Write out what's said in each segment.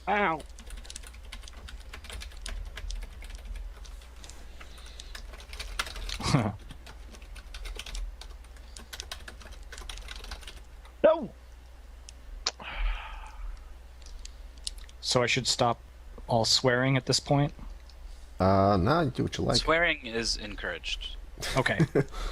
Ow! No! So I should stop all swearing at this point? No, you do what you like. Swearing is encouraged. Okay.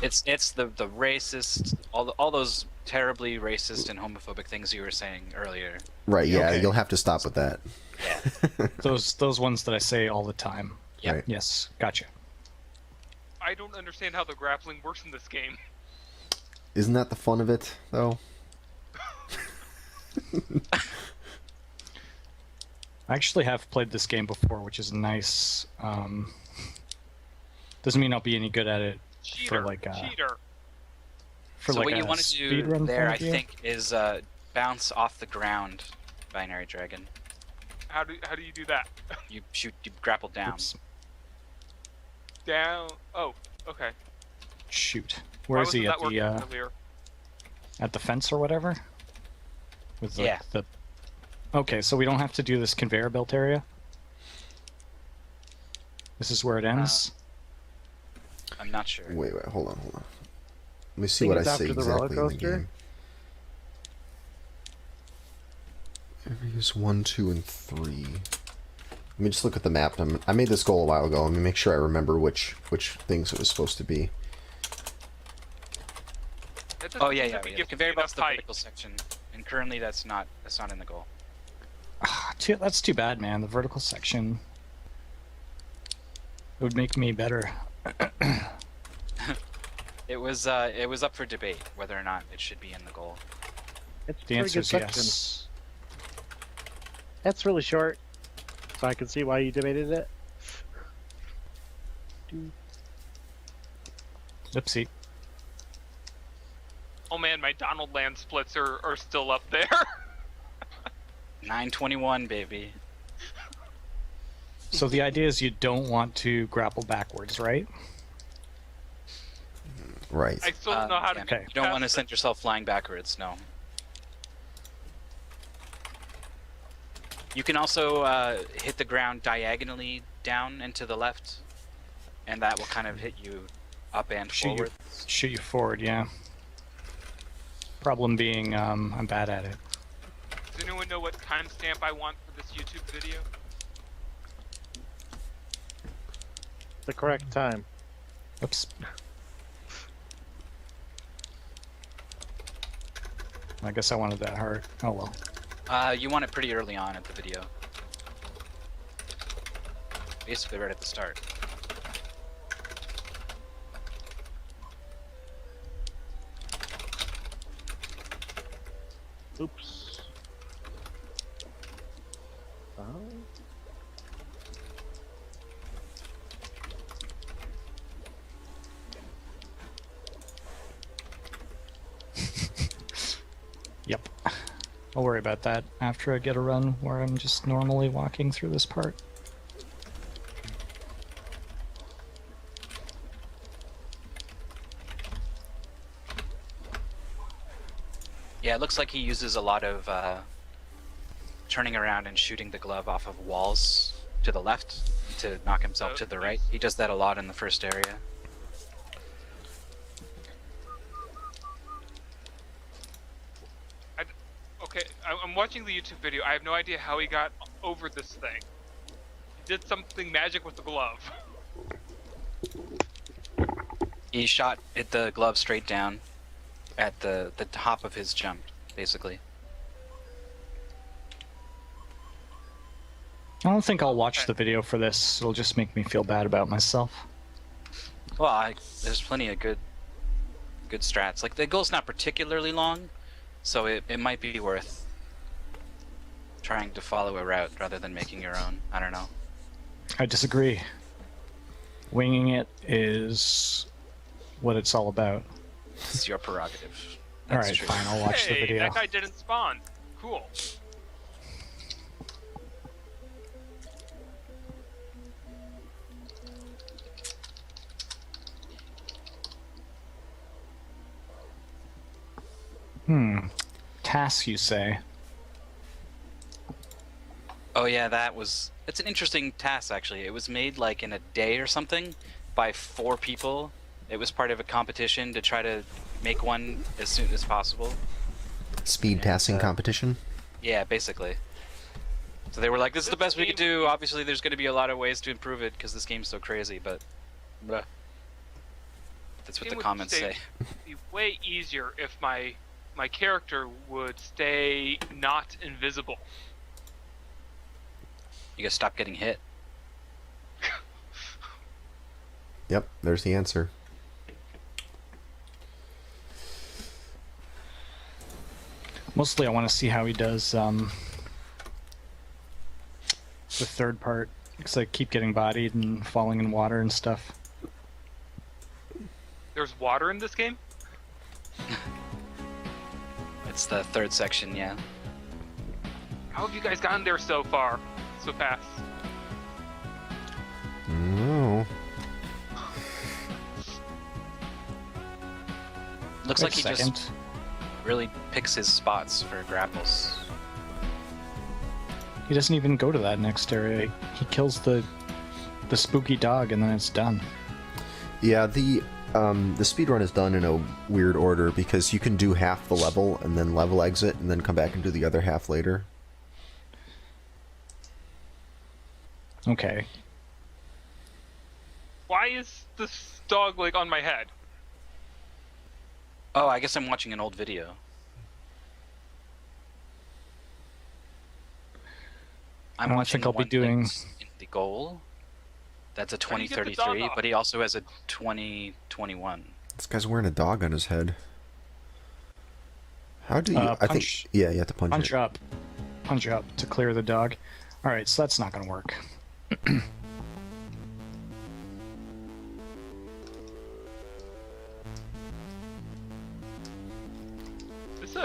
It's the racist, all those terribly racist and homophobic things you were saying earlier. Right, yeah, Okay. you'll have to stop with that. Yeah. Those ones that I say all the time. Yeah. Right. Yes, gotcha. I don't understand how the grappling works in this game. Isn't that the fun of it, though? I actually have played this game before, which is nice. Doesn't mean I'll be any good at it Cheater. for like a Cheater. for So like what you a want to do speedrun there, I point of view. think, is bounce off the ground, BinaryDragon. How do you do that? You grapple down. Oops. Down. Oh, okay. Shoot. Why Where is he wasn't at that the working earlier? at the fence or whatever? With like Yeah. the. Okay, so we don't have to do this conveyor belt area. This is where it ends. I'm not sure. Wait, hold on. Let me see Think what I it's say after the roller exactly in the coaster? game. Areas 1, 2, and 3. Let me just look at the map. I made this goal a while ago. Let me make sure I remember which things it was supposed to be. That doesn't Oh yeah, seem yeah. to be yeah. giving Conveyor me belt's enough the height. vertical section, and currently that's not in the goal. That's too bad, man. The vertical section. It would make me better. It was up for debate whether or not it should be in the goal. It's a The pretty answer good is section. yes. That's really short, so I can see why you debated it. Oopsie. Oh man, my Donald Land splits are still up there. 921, baby. So the idea is you don't want to grapple backwards, right? Right. I still don't know how to Yeah, get Okay. You don't want to past send yourself flying backwards, no. You can also hit the ground diagonally down and to the left, and that will kind of hit you up and forward. Shoot you forward, yeah. Problem being, I'm bad at it. Does anyone know what timestamp I want for this YouTube video? The correct time. Oops. I guess I wanted that hard. Oh well. You want it pretty early on at the video. Basically right at the start. Oops. Oh. Yep. I'll worry about that after I get a run where I'm just normally walking through this part. Yeah, it looks like he uses a lot of turning around and shooting the glove off of walls to the left to knock himself to the right. He does that a lot in the first area. Okay, I'm watching the YouTube video. I have no idea how he got over this thing. He did something magic with the glove. He hit the glove straight down at the top of his jump, basically. I don't think I'll watch Okay. the video for this. It'll just make me feel bad about myself. Well, there's plenty of good strats. Like, the goal's not particularly long, so it might be worth trying to follow a route rather than making your own. I don't know. I disagree. Winging it is what it's all about. It's your prerogative. All That's right, true. fine. I'll watch the Hey, video. that guy didn't spawn. Cool. Tasks, you say? Oh yeah, it's an interesting task actually. It was made like in a day or something by 4 people. It was part of a competition to try to make one as soon as possible. Speed tasking competition. Yeah, basically. So they were like, this is the best we could do. Obviously, there's going to be a lot of ways to improve it because this game's so crazy, but... Blah. That's what the comments say. It'd be way easier if my character would stay not invisible. You gotta stop getting hit. Yep, there's the answer. Mostly I want to see how he does the third part, because I keep getting bodied and falling in water and stuff. There's water in this game? It's the third section, yeah. How have you guys gotten there so far? So fast? No. Looks Wait like he a second. just really picks his spots for grapples. He doesn't even go to that next area. He kills the spooky dog and then it's done. Yeah, the speedrun is done in a weird order because you can do half the level and then level exit and then come back and do the other half later. Okay. Why is this dog like on my head? Oh, I guess I'm watching an old video. I don't watching think I'll the be one doing... linked in the goal. That's a How do you get the dog 2033, off? but he also has a 2021. This guy's wearing a dog on his head. How do you... I think... punch- Yeah, you have to punch Punch it. up. Punch up to clear the dog. Alright, so that's not going to work. This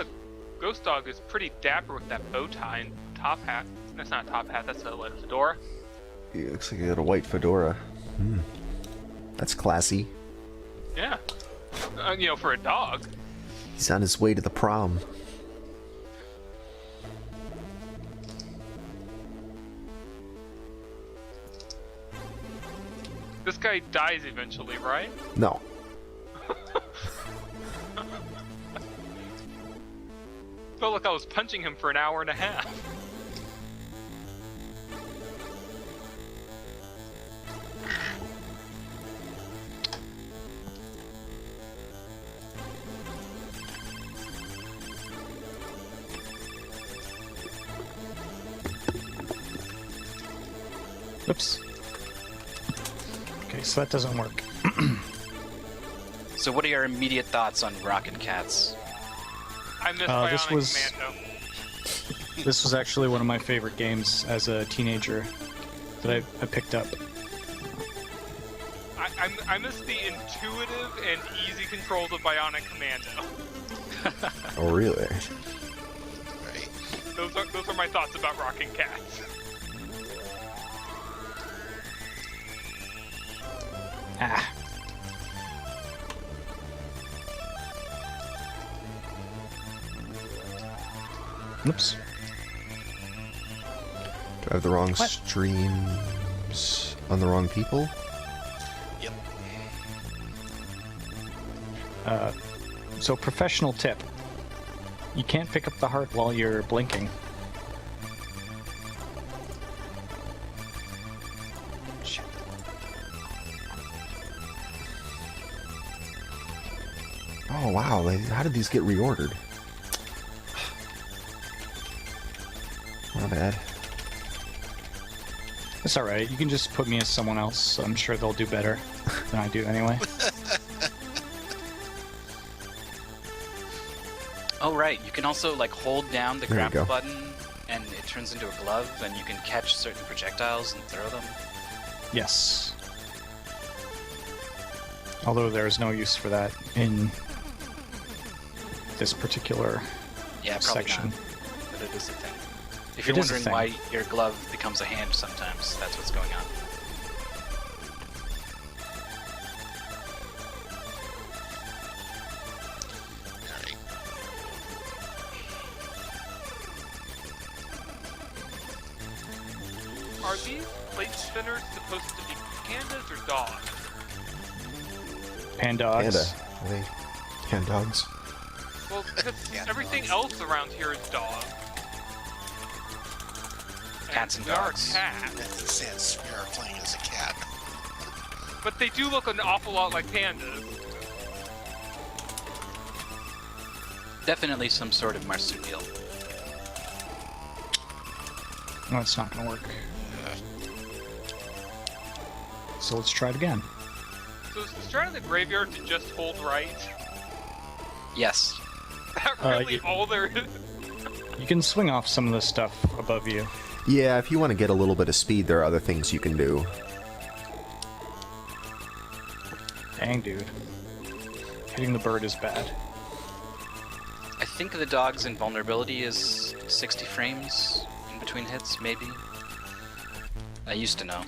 ghost dog is pretty dapper with that bow tie and top hat. That's not a top hat, that's a fedora. He looks like he got a white fedora. That's classy. Yeah. You know, for a dog. He's on his way to the prom. This guy dies eventually, right? No. Felt like I was punching him for an hour and a half. Oops. Okay, so that doesn't work. So what are your immediate thoughts on Rockin' Cats? I miss This Bionic was- Commando. This was actually one of my favorite games as a teenager that I picked up. I miss the intuitive and easy controls of Bionic Commando. Oh, really? Those are my thoughts about Rockin' Cats. Ah. Oops. Do I have the wrong What? streams on the wrong people? So professional tip. You can't pick up the heart while you're blinking. Shit. Oh, wow. How did these get reordered? Not bad. It's alright, you can just put me as someone else. I'm sure they'll do better than I do anyway. Oh right, you can also like hold down the There you grapple go. button and it turns into a glove and you can catch certain projectiles and throw them. Yes. Although there is no use for that in this particular Yeah, probably section. not. But it is a thing. If It you're is a wondering thing. why your glove becomes a hand sometimes, that's what's going on. Are these plate spinners supposed to be pandas or dogs? Pandogs. Panda. I think. Pandogs. Well, because Yeah, everything dogs. else around here is dogs. Cats and there are dogs. cats, It says you're playing as a cat. but they do look an awful lot like pandas. Definitely some sort of marsupial. No, it's not gonna work. So let's try it again. So is the strat in the graveyard to just hold right? Yes. That really you- all there is? You can swing off some of the stuff above you. Yeah, if you want to get a little bit of speed, there are other things you can do. Dang, dude. Hitting the bird is bad. I think the dog's invulnerability is 60 frames in between hits, maybe. I used to know.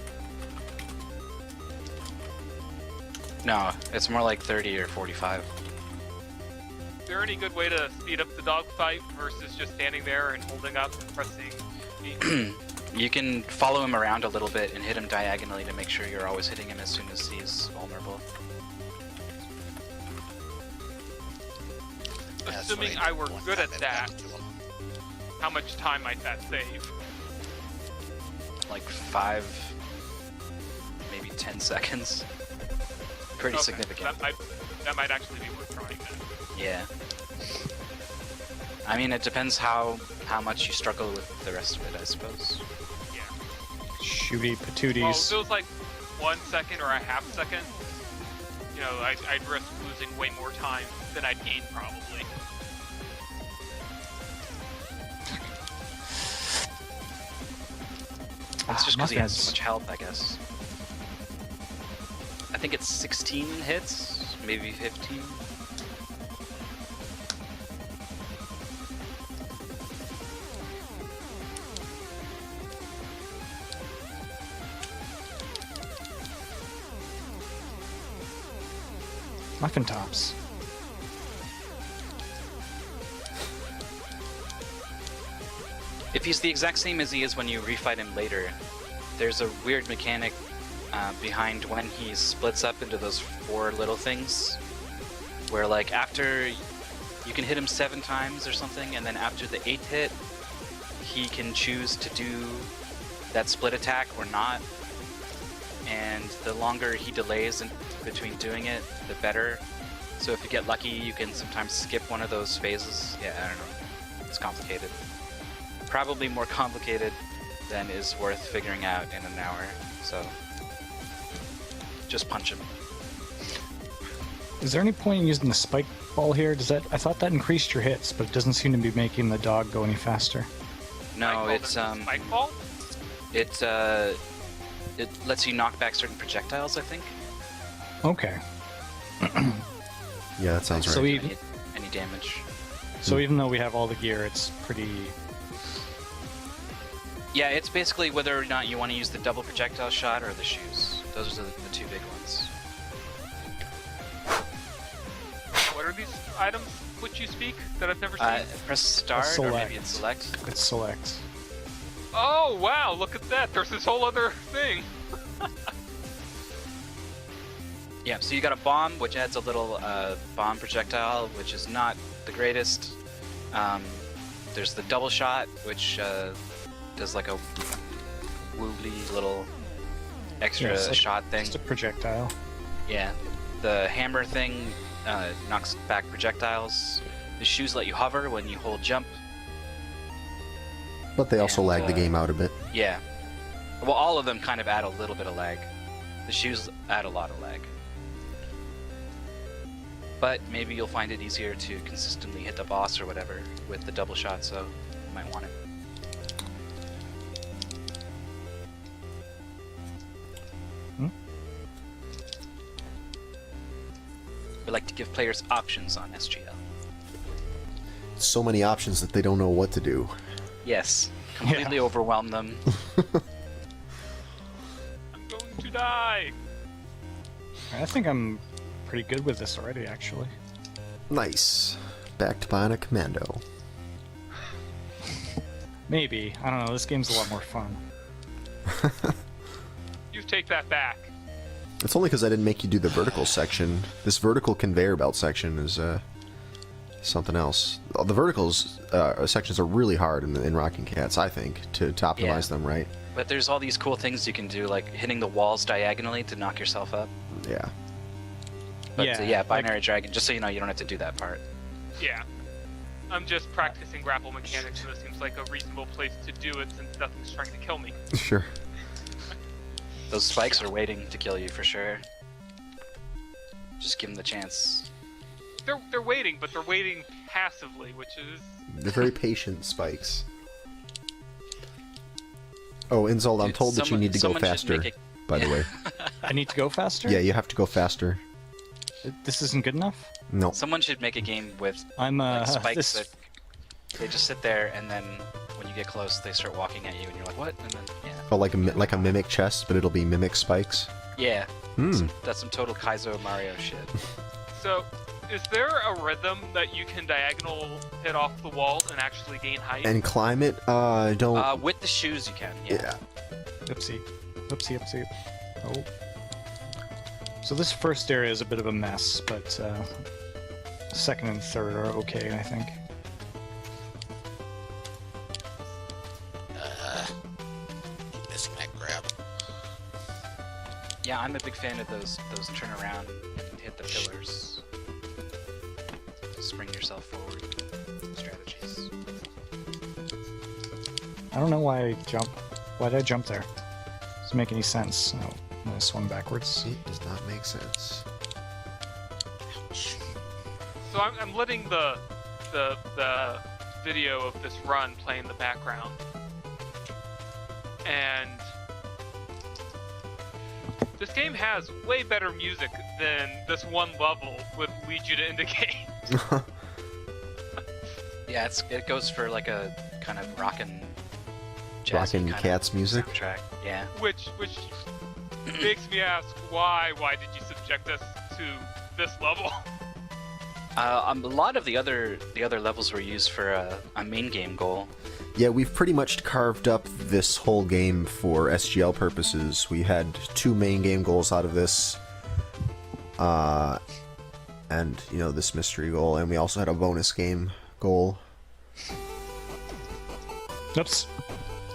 No, it's more like 30 or 45. Is there any good way to speed up the dog fight versus just standing there and holding up and pressing B? You can follow him around a little bit and hit him diagonally to make sure you're always hitting him as soon as he's vulnerable. That's Assuming what I were one good time at I've that, gotten to 'em. how much time might that save? Like 5, maybe 10 seconds. Pretty Okay, significant. That might actually be worth trying then. Yeah. I mean, it depends how much you struggle with the rest of it, I suppose. Yeah. Shooty Well, patooties. if it was like 1 second or a half second, you know, I'd risk losing way more time than I'd gain probably. It's just because he has muffins. so much health, I guess. I think it's 16 hits, maybe 15. Muffin tops. If he's the exact same as he is when you refight him later, there's a weird mechanic behind when he splits up into those 4 little things, where like after you can hit him 7 times or something, and then after the 8th hit, he can choose to do that split attack or not. And the longer he delays in between doing it, the better. So if you get lucky, you can sometimes skip one of those phases. Yeah, I don't know. It's complicated. Probably more complicated than is worth figuring out in an hour. So just punch him. Is there any point in using the spike ball here? Does that? I thought that increased your hits, but it doesn't seem to be making the dog go any faster. No, it's Spike ball? it lets you knock back certain projectiles, I think. Okay. Yeah, that sounds right. So we- Any damage. So even though we have all the gear, it's pretty. Yeah, it's basically whether or not you want to use the double projectile shot or the shoes. Those are the 2 big ones. What are these items which you speak that I've never seen? Press start or maybe select. it's select. It's select. Oh wow, look at that! There's this whole other thing. Yeah, so you got a bomb, which adds a little bomb projectile, which is not the greatest. There's the double shot, which does like a woobly little extra Yeah, it's like shot thing. Just a projectile. Yeah. The hammer thing knocks back projectiles. The shoes let you hover when you hold jump. But they also and, lag the game out a bit. Yeah. Well, all of them kind of add a little bit of lag. The shoes add a lot of lag. But maybe you'll find it easier to consistently hit the boss or whatever with the double shot, so you might want it. We like to give players options on SGL. So many options that they don't know what to do. Yes, completely overwhelm them. I'm going to die. I think I'm pretty good with this already, actually. Nice. Back to Bionic Commando. Maybe. I don't know. This game's a lot more fun. You take that back. It's only because I didn't make you do the vertical section. This vertical conveyor belt section is something else. The verticals sections are really hard in Rockin' Cats, I think, to optimize them right. But there's all these cool things you can do, like hitting the walls diagonally to knock yourself up. Yeah. But Yeah, BinaryDragon, just so you know, you don't have to do that part. Yeah. I'm just practicing grapple mechanics, and this seems like a reasonable place to do it since nothing's trying to kill me. Sure. Those spikes are waiting to kill you for sure. Just give them the chance. They're waiting, but they're waiting passively, which is... They're very patient spikes. Oh, Inzult, I'm Dude, told that you need to go someone should faster, make by the way. I need to go faster? Yeah, you have to go faster. This isn't good enough? No. Someone should make a game with I'm, like spikes this... that they just sit there, and then when you get close, they start walking at you, and you're like, what? And then, yeah. Oh, like a mimic chest, but it'll be mimic spikes? Yeah. Hmm. That's some total Kaizo Mario shit. So, is there a rhythm that you can diagonal hit off the walls and actually gain height? And climb it? Don't... With the shoes you can, yeah. Oopsie. Oopsie, oopsie. Oh. So this first area is a bit of a mess, but second and third are okay, I think. Keep missing that grab. Yeah, I'm a big fan of those turn around and hit the pillars. Spring yourself forward strategies. I don't know why I jump. Why did I jump there? Doesn't make any sense. Oh, I swung backwards. It does not make sense. So I'm letting the video of this run play in the background, and this game has way better music than this one level would lead you to indicate. Yeah, it goes for like a kind of rockin' Rockin' Cats music? soundtrack. Yeah. Which makes me ask why did you subject us to this level? A lot of the other levels were used for a main game goal. Yeah, we've pretty much carved up this whole game for SGL purposes. We had 2 main game goals out of this. And, you know, this mystery goal. And we also had a bonus game goal. Oops.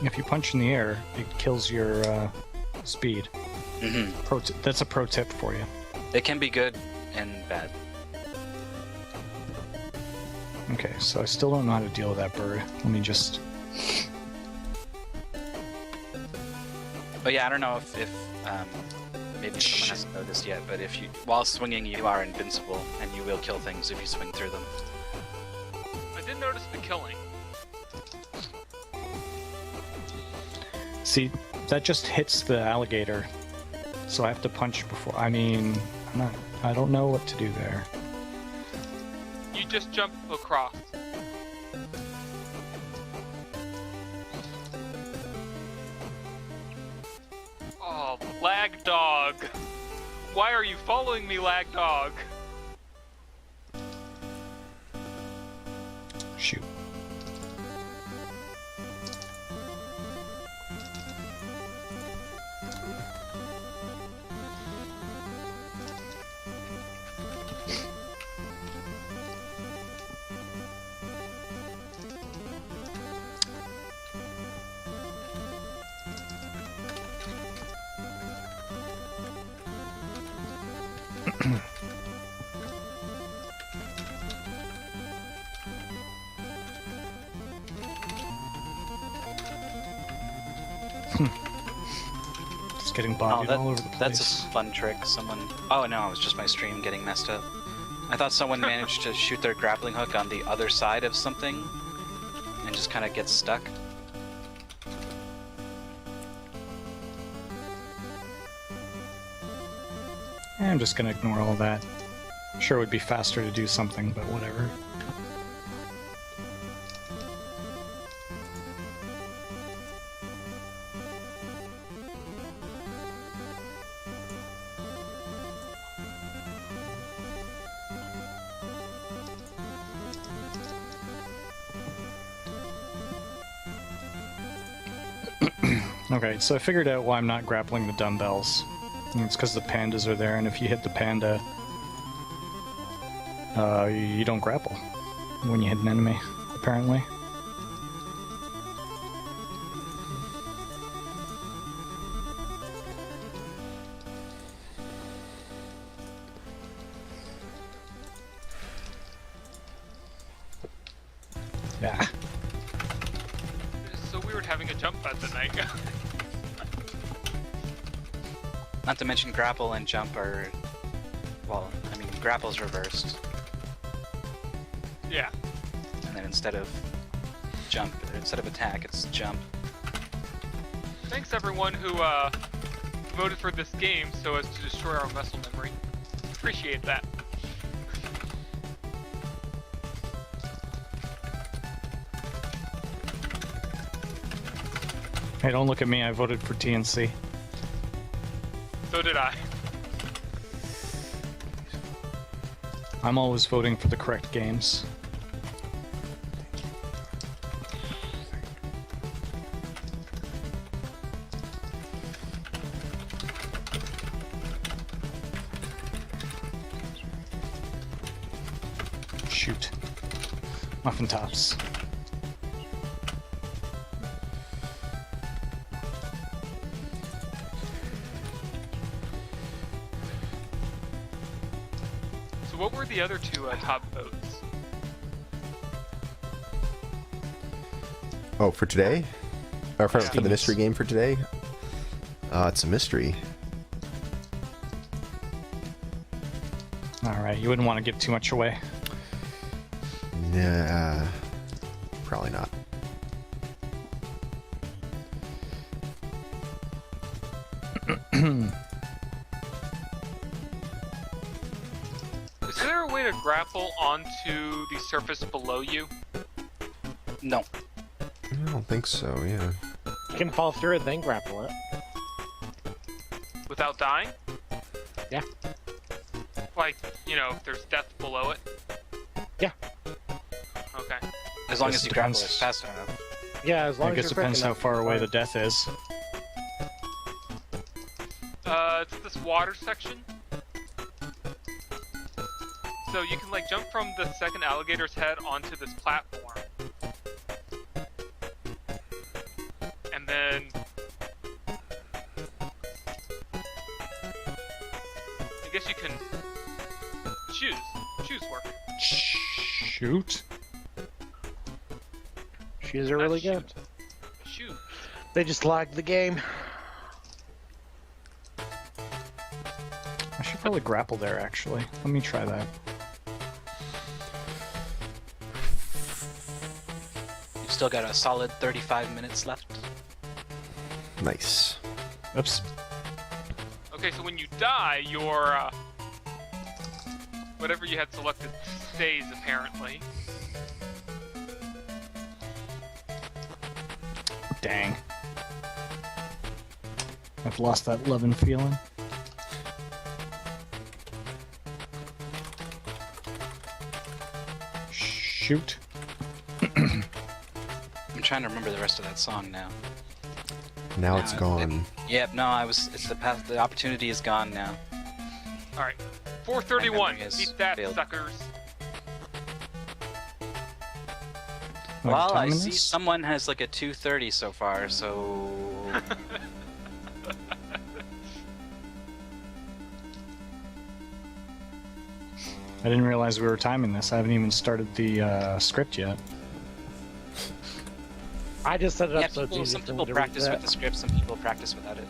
If you punch in the air, it kills your speed. Mm-hmm. That's a pro tip for you. It can be good and bad. Okay, so I still don't know how to deal with that bird. Let me just... But yeah, I don't know if maybe someone hasn't noticed yet, but if you, while swinging, you are invincible, and you will kill things if you swing through them. I did notice the killing. See, that just hits the alligator. So I have to punch before... I mean, I don't know what to do there. You just jump across. Oh, lag dog. Why are you following me, lag dog? Shoot. Just getting bodied all over the place. That's a fun trick. Someone... Oh no, it was just my stream getting messed up. I thought someone managed to shoot their grappling hook on the other side of something and just kind of get stuck. I'm just gonna ignore all that. Sure, it would be faster to do something, but whatever. Okay, so I figured out why I'm not grappling the dumbbells. And it's because the pandas are there, and if you hit the panda, you don't grapple when you hit an enemy, apparently. Yeah. It's so weird having a jump pad tonight. Not to mention grapple and jump are, well, I mean, grapple's reversed, Yeah. and then instead of attack, it's jump. Thanks everyone who voted for this game so as to destroy our muscle memory. Appreciate that. Hey, don't look at me, I voted for TNC. So did I. I'm always voting for the correct games. Shoot. Muffin tops. So what were the other two top votes? Oh, for today? Or for, Yeah. for the mystery game for today? It's a mystery. Alright, you wouldn't want to give too much away. Nah, probably not. Is there a way to grapple onto the surface below you? No. I don't think so, yeah. You can fall through it, then grapple it. Without dying? Yeah. Like, you know, if there's death below it? Yeah. Okay. As long Guess as you it grapple depends. it fast enough. Yeah, as long I as guess you're it depends quick how enough. far away the death is. It's this water section. So you can like jump from the second alligator's head onto this platform. And then I guess you can choose work. Shoot. Shoes are really good. Shoot. They just lagged the game. I should probably grapple there, actually. Let me try that. You've still got a solid 35 minutes left. Nice. Oops. Okay, so when you die, your whatever you had selected stays apparently. Dang. I've lost that love and feeling. Shoot. I'm trying to remember the rest of that song now. Now No, it's gone. Yep, no, it's the path. The opportunity is gone now. All right, 431. My memory has Beat that, failed. suckers. What Well, I time is see this? someone has like a 2:30 so far, so I didn't realize we were timing this. I haven't even started the script yet. I just set it up yeah. so it's People, easy some for me people to practice read with the script, some people practice without it.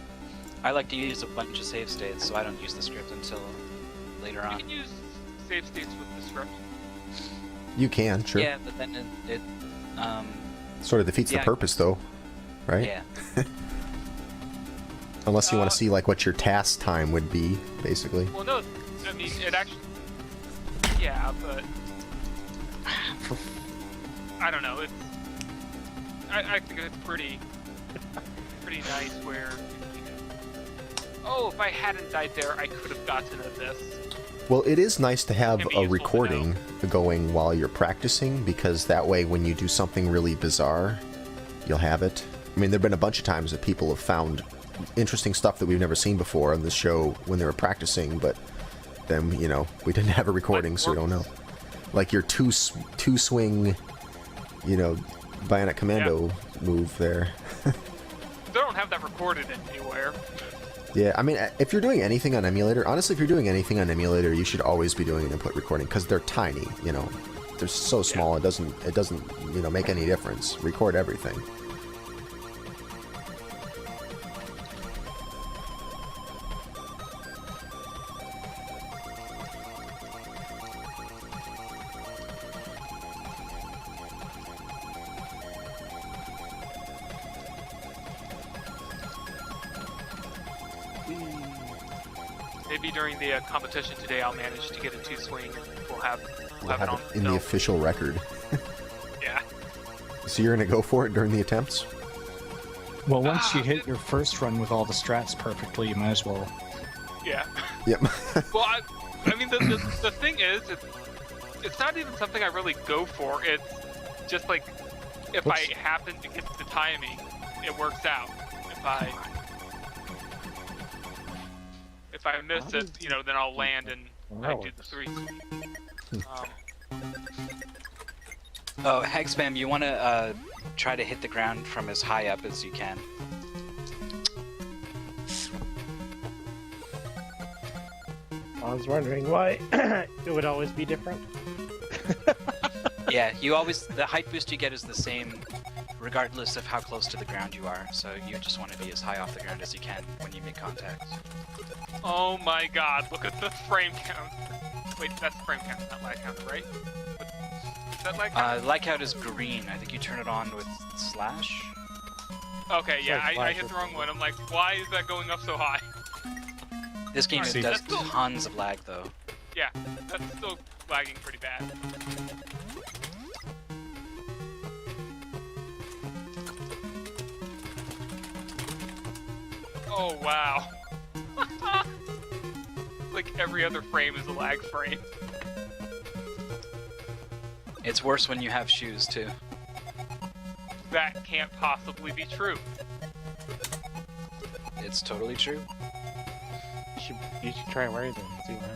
I like to use a bunch of save states, so I don't use the script until later You on. can use save states with the script. You can, sure. Yeah, but then it Sort of defeats the yeah. purpose, though, right? yeah. Unless you want Uh, to see like what your task time would be, basically. Well, no, I mean it actually. Yeah, but I don't know. It's I think it's pretty nice where. Oh, if I hadn't died there, I could have gotten to this. Well, it is nice to have Can be a useful to recording going while you're practicing, because that way when you do something really bizarre, you'll have it. I mean, there've been a bunch of times that people have found interesting stuff that we've never seen before on this show when they were practicing, but then, you know, we didn't have a recording, so we don't know. Like your two swing, you know, Bionic commando move there. They don't have that recorded anywhere. Yeah, I mean, if you're doing anything on emulator, honestly, if you're doing anything on emulator, you should always be doing an input recording, because they're tiny, you know. They're so small, it doesn't, you know, make any difference. Record everything. Maybe during the competition today, I'll manage to get a 2-swing. We'll have it on in the official record. Yeah. So you're gonna go for it during the attempts? Well, once you hit your first run with all the strats perfectly, you might as well. Yeah. Yep. Well, I mean, the thing is, it's not even something I really go for. It's just like, if I happen to get the timing, it works out. If I miss it, you know, then I'll land and I do the 3. Oh, Hagspam, you want to try to hit the ground from as high up as you can. I was wondering why it would always be different. Yeah, the height boost you get is the same regardless of how close to the ground you are, so you just want to be as high off the ground as you can when you make contact. Oh my god, look at the frame count. Wait, that's frame count, not lag count, right? Is that lag count? Lag count is green. I think you turn it on with slash. Okay, yeah, I hit the wrong one. I'm like, why is that going up so high? This game Alright, does that's still- tons of lag, though. Yeah, that's still lagging pretty bad. Oh, wow. Like every other frame is a lag frame. It's worse when you have shoes, too. That can't possibly be true. It's totally true. You should try wearing them and see what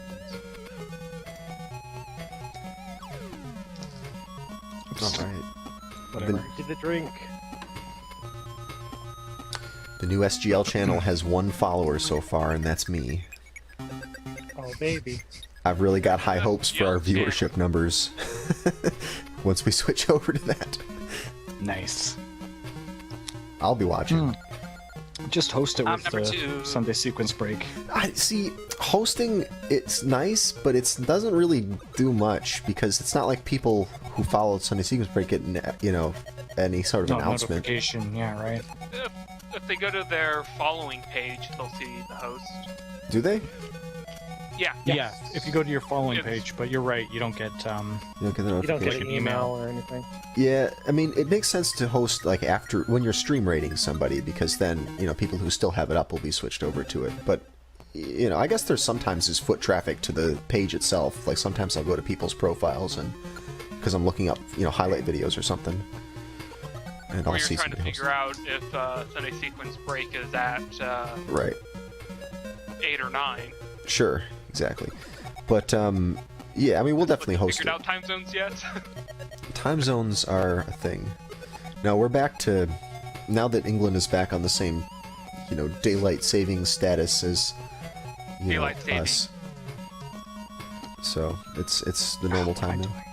happens. Alright. Whatever. To the drink. The new SGL channel has 1 follower so far, and that's me. Oh, baby. I've really got high hopes for our SGL viewership numbers once we switch over to that. Nice. I'll be watching. Just host it with number the 2. Sunday sequence break. I see, hosting, it's nice, but it doesn't really do much, because it's not like people who followed Sunday Sequence Break get, you know, any sort of announcement. Notification, yeah, right. If they go to their following page, they'll see the host. Do they? Yeah. Yeah, if you go to your following Yes. page, but you're right, you don't get, You don't get the You don't get notification. an email or anything. Yeah, I mean, it makes sense to host, like, after, when you're stream rating somebody, because then, you know, people who still have it up will be switched over to it. But, you know, I guess there's sometimes is foot traffic to the page itself. Like, sometimes I'll go to people's profiles, and because I'm looking up, you know, highlight videos or something. And Or I'll you're see trying to somebody figure out if Sunday Sequence Break is at Right. 8 or 9. Sure, exactly. But, yeah, I mean, we'll definitely host Figured it. out time zones yet? Time zones are a thing. Now we're back to, now that England is back on the same, you know, daylight saving status as, you Daylight know, saving. us. So it's the normal time now.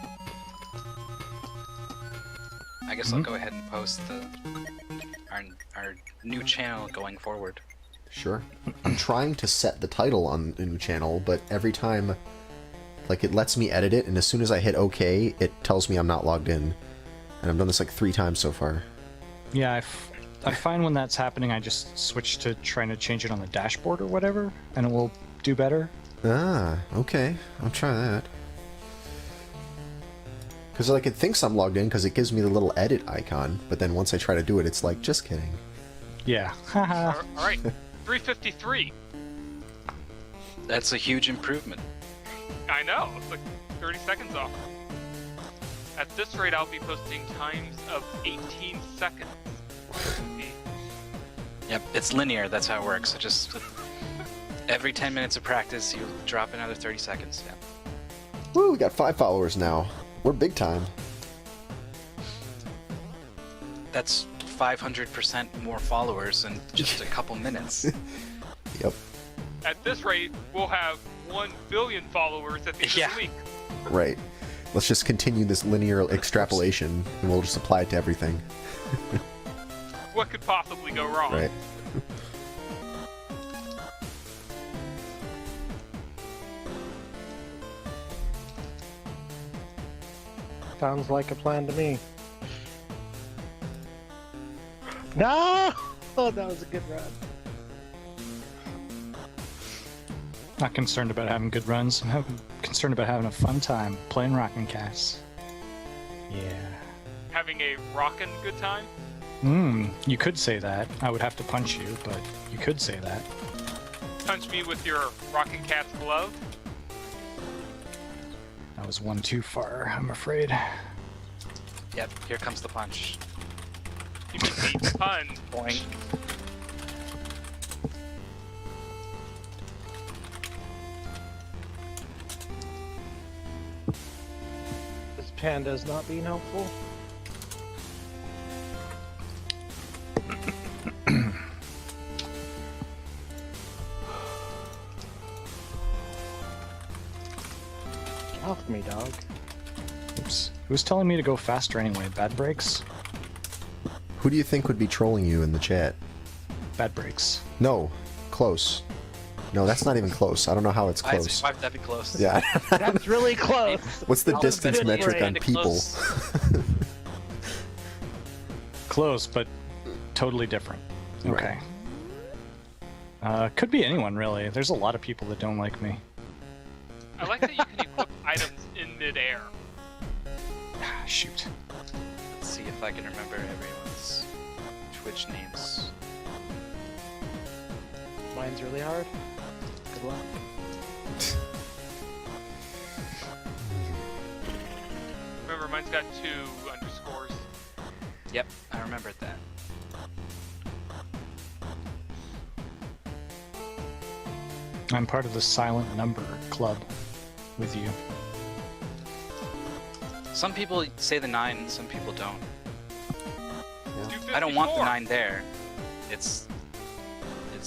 I guess I'll go ahead and post our new channel going forward. Sure. I'm trying to set the title on the new channel, but every time, like, it lets me edit it, and as soon as I hit OK, it tells me I'm not logged in. And I've done this like 3 times so far. Yeah, I find when that's happening, I just switch to trying to change it on the dashboard or whatever, and it will do better. Ah, okay. I'll try that. Because, like, it thinks I'm logged in because it gives me the little edit icon, but then once I try to do it, it's like, just kidding. Yeah. Haha. Alright, 353. That's a huge improvement. I know, it's like 30 seconds off. At this rate, I'll be posting times of 18 seconds. Yep, it's linear. That's how it works. So just every 10 minutes of practice, you drop another 30 seconds. Yeah. Woo, we got 5 followers now. We're big time. That's 500% more followers in just a couple minutes. Yep. At this rate, we'll have 1 billion followers at the end of the week. Right. Let's just continue this linear extrapolation, and we'll just apply it to everything. What could possibly go wrong? Right. Sounds like a plan to me. No! Oh, that was a good run. Not concerned about having good runs. I'm concerned about having a fun time playing Rockin' Cats. Yeah. Having a rockin' good time? You could say that. I would have to punch you, but you could say that. Punch me with your Rockin' Cat's glove? That was one too far, I'm afraid. Yep, here comes the punch. You just need pun. Boing. This panda's not being helpful. Get off me, dog. Oops. It was telling me to go faster anyway. Bad breaks? Who do you think would be trolling you in the chat? Bad breaks. No. Close. No, that's not even close. I don't know how it's close. Why would that be close? Yeah. That's really close. What's the How distance is that metric on kinda people? close? Close, but totally different. Right. Okay. Could be anyone, really. There's a lot of people that don't like me. I like that you can equip items in midair. Shoot. Let's see if I can remember everyone's Twitch names. Mine's really hard. Good luck. Remember, mine's got 2 underscores. Yep, I remembered that. I'm part of the silent number club with you. Some people say the 9, some people don't. Yeah. I don't want the 9 there. It's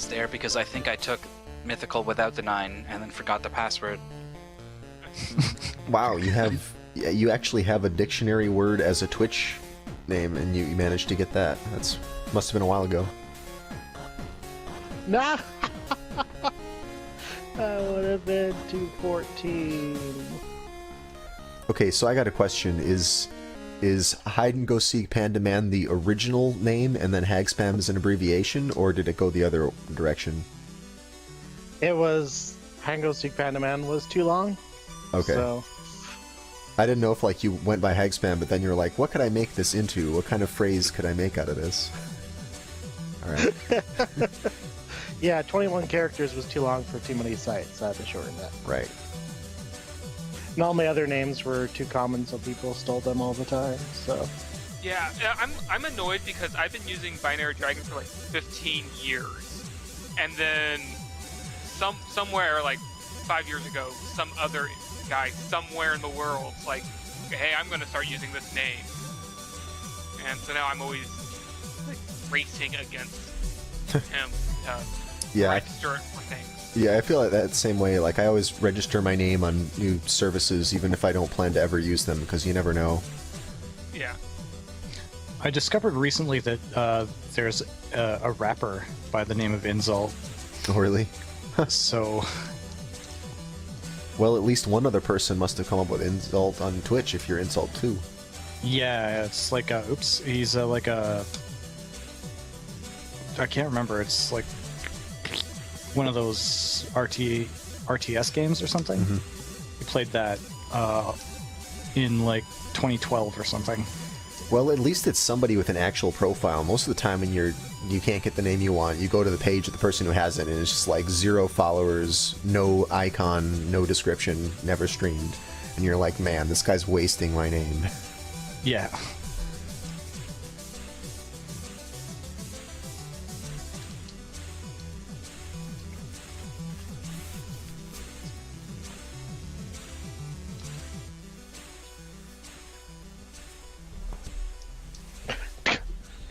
there because I think I took mythical without the 9 and then forgot the password. Wow, you actually have a dictionary word as a Twitch name, and you managed to get that. That's must have been a while ago. Nah! That would have been 214. Okay, so I got a question. Is Hide and Go Seek Panda Man the original name and then Hagspam is an abbreviation, or did it go the other direction? It was Hango Seek Panda Man was too long. Okay. So I didn't know if like you went by Hagspam, but then you're like, what could I make this into? What kind of phrase could I make out of this? Alright. yeah, 21 characters was too long for too many sites, so I had to shorten that. Right. And all my other names were too common, so people stole them all the time, so... Yeah, I'm annoyed because I've been using BinaryDragon for like 15 years. And then somewhere like 5 years ago, some other guy somewhere in the world like, hey, I'm going to start using this name. And so now I'm always like racing against him to Yeah. register it for things. Yeah, I feel like that same way. Like, I always register my name on new services, even if I don't plan to ever use them, because you never know. Yeah. I discovered recently that there's a rapper by the name of Inzult. Oh, really? So, Well, at least one other person must have come up with Insult on Twitch if you're Insult too. yeah, it's like a... Oops. He's like a... I can't remember. It's like one of those RTS games or something. Mm-hmm. He played that in like 2012 or something. Well, at least it's somebody with an actual profile. Most of the time when you can't get the name you want, you go to the page of the person who has it, and it's just like 0 followers, no icon, no description, never streamed. And you're like, man, this guy's wasting my name. Yeah.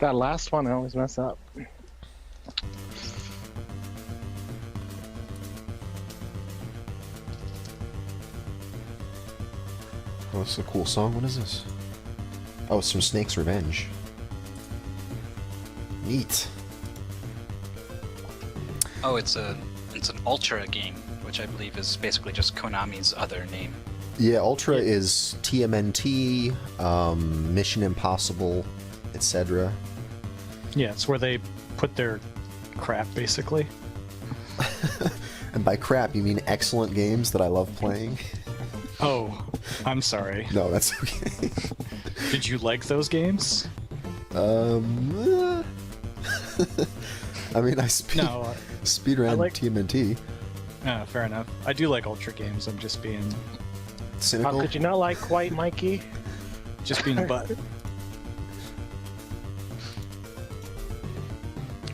That last one I always mess up. Oh, this is a cool song. What is this? Oh, it's from Snake's Revenge. Neat. Oh, it's an Ultra game, which I believe is basically just Konami's other name. Yeah, Ultra is TMNT, Mission Impossible, etc. Yeah, it's where they put their crap, basically. And by crap, you mean excellent games that I love playing? Oh, I'm sorry. No, that's okay. Did you like those games? I mean, I No. speedrun I like- TMNT. Fair enough. I do like Ultra games. I'm just being Cynical? How could you not like White Mikey? a butt.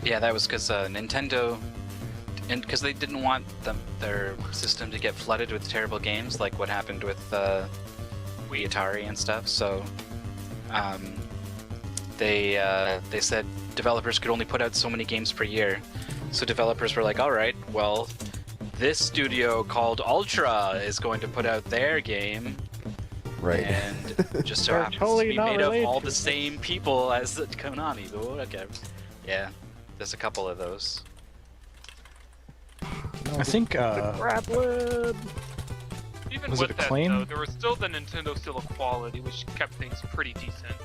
Yeah, that was because Nintendo, and because they didn't want their system to get flooded with terrible games, like what happened with Wii Atari and stuff. So they said developers could only put out so many games per year. So developers were like, all right, well, this studio called Ultra is going to put out their game. Right. And just so They're happens totally to be not made of related all to the it. same people as the Konami. But okay. Yeah, there's a couple of those. I think Grappling! Even Was it with that, Acclaim? though, there was still the Nintendo seal of quality, which kept things pretty decent.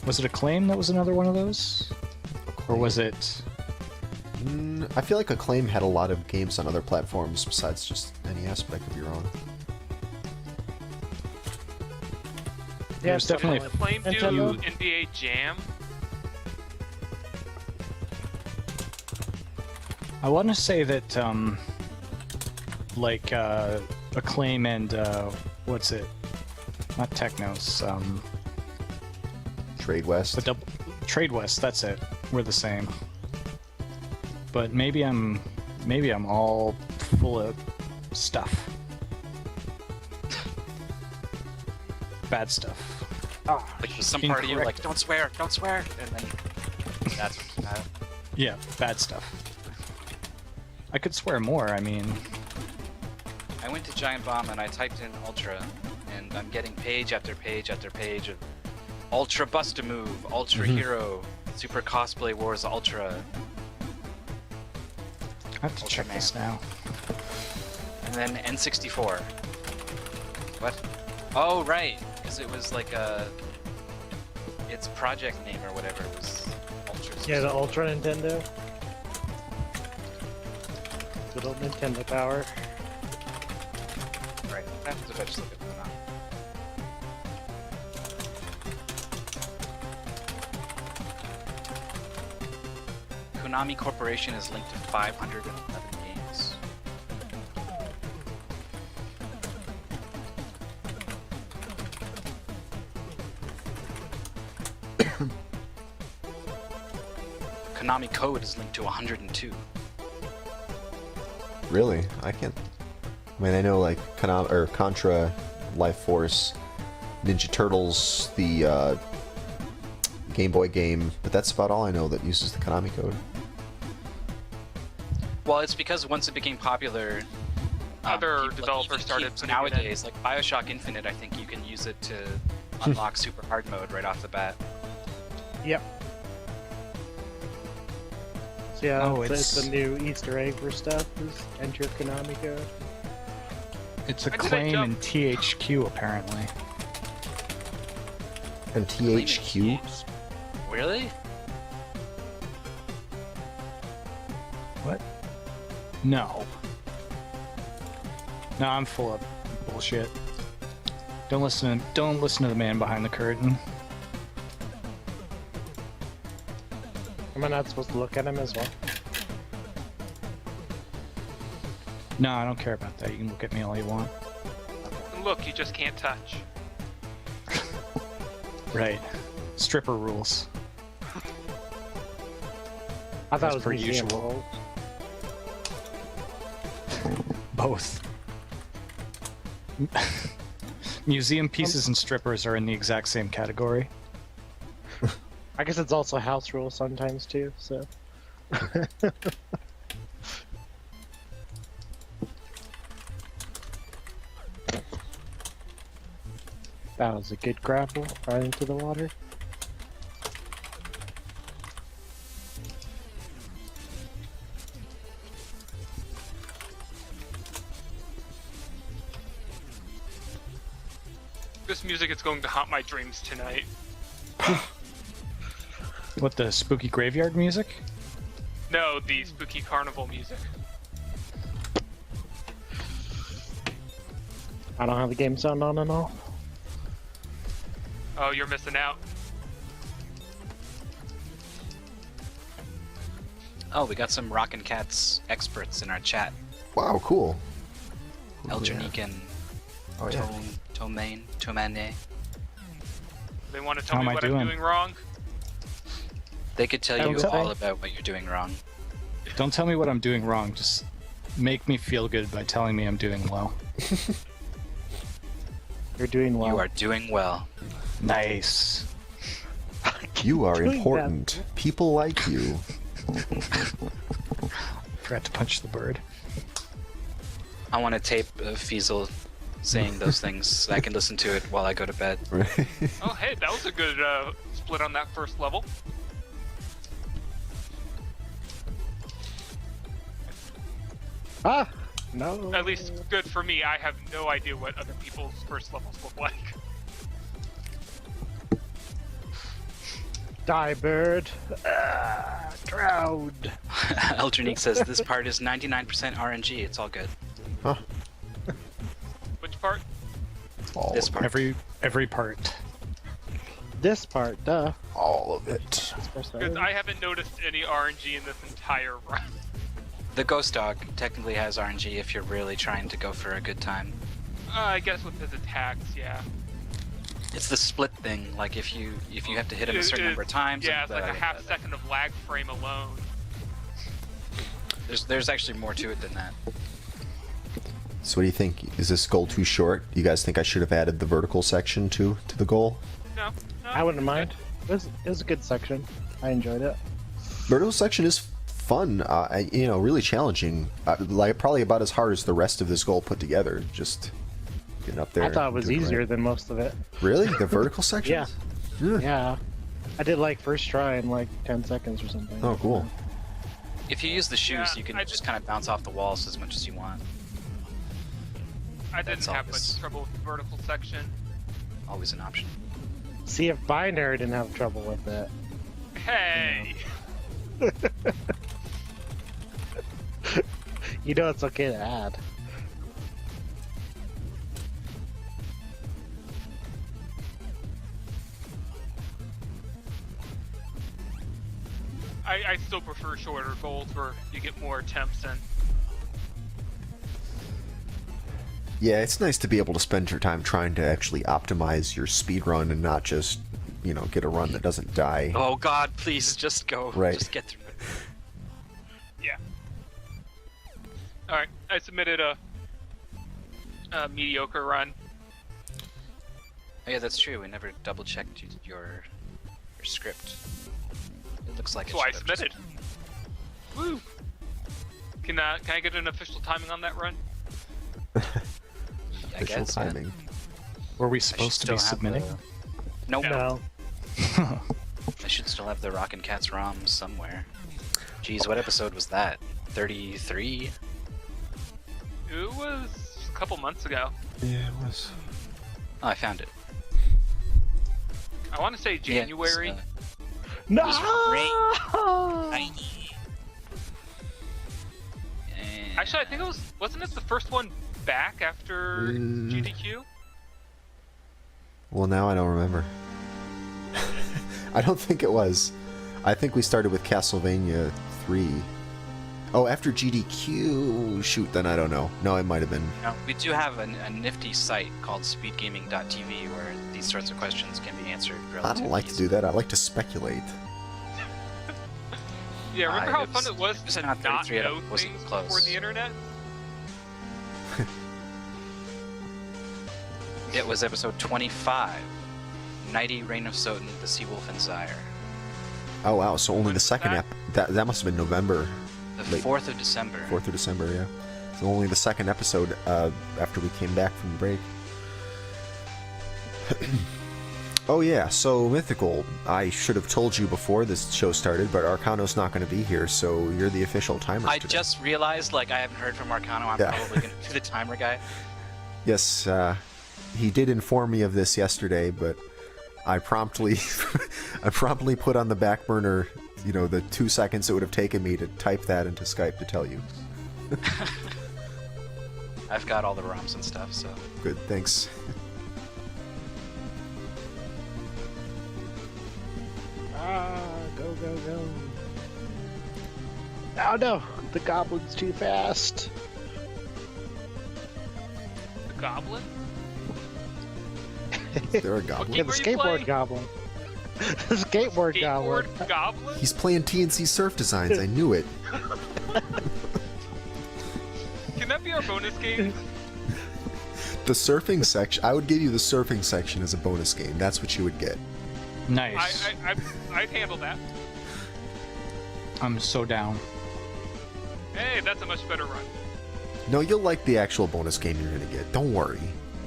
was it Acclaim that was another one of those, or was it? I feel like Acclaim had a lot of games on other platforms besides just NES, but I could be wrong. Yeah, There's definitely Did Flame do Nintendo. NBA Jam? I want to say that like Acclaim and what's it? Not Technos. Trade West. The Trade West. That's it. We're the same. But maybe I'm all full of stuff. Bad stuff. Like some part of you Incorrect. like, don't swear, and then that's what came out. Yeah, bad stuff. I could swear more. I mean, I went to Giant Bomb and I typed in Ultra, and I'm getting page after page after page of Ultra Bust-A-Move, Ultra Hero, Super Cosplay Wars Ultra, I have to check Ultraman. this now. and then N64. What? Oh, right, because it was like its project name or whatever was Ultra. Yeah, the Ultra Nintendo. Good old Nintendo power. Right. I have to just look at them now. Konami Corporation is linked to 511 games. Konami Code is linked to 102. Really? I can't. I mean, I know like Contra, Life Force, Ninja Turtles, the Game Boy game, but that's about all I know that uses the Konami code. Well, it's because once it became popular, Other people developers keep- started putting it in. nowadays, like BioShock Infinite. I think you can use it to unlock super hard mode right off the bat. Yep. So yeah, Oh, it's it's- the new Easter egg for stuff is enter Konami code. It's did I Acclaim jump? and THQ apparently. And THQ? Really? What? No. No, I'm full of bullshit. Don't listen to the man behind the curtain. Am I not supposed to look at him as well? No, I don't care about that. You can look at me all you want. And look, you just can't touch. Right. Stripper rules. I thought As it was per Museum usual. World. Both. Museum pieces and strippers are in the exact same category. I guess it's also house rules sometimes too, so. That was a good grapple right into the water. This music is going to haunt my dreams tonight. What, the spooky graveyard music? No, the spooky carnival music. I don't have the game sound on and all. Oh, you're missing out. Oh, we got some Rockin' Cats experts in our chat. Wow, cool. Eldrinique and Oh, yeah. Tomane. They want to tell How me am I what doing? I'm doing wrong? They could tell you Okay. all about what you're doing wrong. Don't tell me what I'm doing wrong. Just make me feel good by telling me I'm doing well. You're doing well. You are doing well. Nice. You are Doing that. important. People like you. Forgot to punch the bird. I want to tape feasel saying those things so I can listen to it while I go to bed. Right? Oh, hey, that was a good split on that first level. Ah! No. At least good for me. I have no idea what other people's first levels look like. Die, bird. Ah, drowned. Eldrinique says this part is 99% RNG. It's all good. Huh. Which part? All This of part. Every part. This part, duh. All of it. Because I haven't noticed any RNG in this entire run. The ghost dog technically has RNG if you're really trying to go for a good time. I guess with his attacks, yeah. It's the split thing. Like if you have to hit him a certain number of times. Yeah, and it's like a half second of lag frame alone. There's actually more to it than that. So what do you think? Is this goal too short? You guys think I should have added the vertical section to the goal? No, I wouldn't mind. It was a good section. I enjoyed it. Vertical section is fun. Really challenging. Like probably about as hard as the rest of this goal put together. Just getting up there. I thought it and was doing easier right. than most of it. Really? The vertical section? Yeah. Yeah. I did like first try in like 10 seconds or something. Oh, cool. If you use the shoes, Yeah, you can I just just- kind of bounce off the walls as much as you want. I didn't That's have always- much trouble with the vertical section. Always an option. See if Binary didn't have trouble with it. Hey! You know it's okay to add. I still prefer shorter goals where you get more attempts in. Yeah, it's nice to be able to spend your time trying to actually optimize your speed run and not just, get a run that doesn't die. Oh God, please just go. Right. Just get through it. Yeah. Alright, I submitted a mediocre run. Oh, yeah, that's true. We never double checked your script. It looks like So it I should have just- submitted. Woo! Can I get an official timing on that run? I Official guess, yeah. timing. Were we I should supposed to be still have submitting? the- Nope. No. I should still have the Rockin' Cats ROM somewhere. Jeez, what episode was that? 33? It was a couple months ago. Yeah, it was. Oh, I found it. I want to say Yeah, January. it's, No! tiny. And- Actually, I think it wasn't it the first one back after GDQ? Well, now I don't remember. I don't think it was. I think we started with Castlevania 3. Oh, after GDQ? Shoot, then I don't know. No, it might have been. No, we do have a nifty site called speedgaming.tv where these sorts of questions can be answered I relatively don't like to do that. I like to speculate. Yeah, remember how it fun was- it was it was to not not 33, it know wasn't things close. before the internet? It was episode 25. Nighty Reign of Soten, the Sea Wolf and Sire. Oh wow, so only When the was second that? that must have been November. The Late. 4th of December. 4th of December, yeah. So only the second episode after we came back from break. Oh yeah, so Mythical, I should have told you before this show started, but Arkhanno's not going to be here, so you're the official timer I today. just realized, like, I haven't heard from Arkhanno. I'm Yeah. probably going to be the timer guy. Yes, he did inform me of this yesterday, but I promptly put on the back burner, you know, the 2 seconds it would have taken me to type that into Skype to tell you. I've got all the ROMs and stuff, so. Good, thanks. Go, go, go. Oh no, the goblin's too fast. The goblin? They're a goblin. Yeah, the Where you skateboard play? goblin. The skateboard goblin. Skateboard goblin? He's playing TNC Surf Designs, I knew it. Can that be our bonus game? The surfing section, I would give you the surfing section as a bonus game. That's what you would get. Nice. I'd handle that. I'm so down. Hey, that's a much better run. No, you'll like the actual bonus game you're gonna get. Don't worry.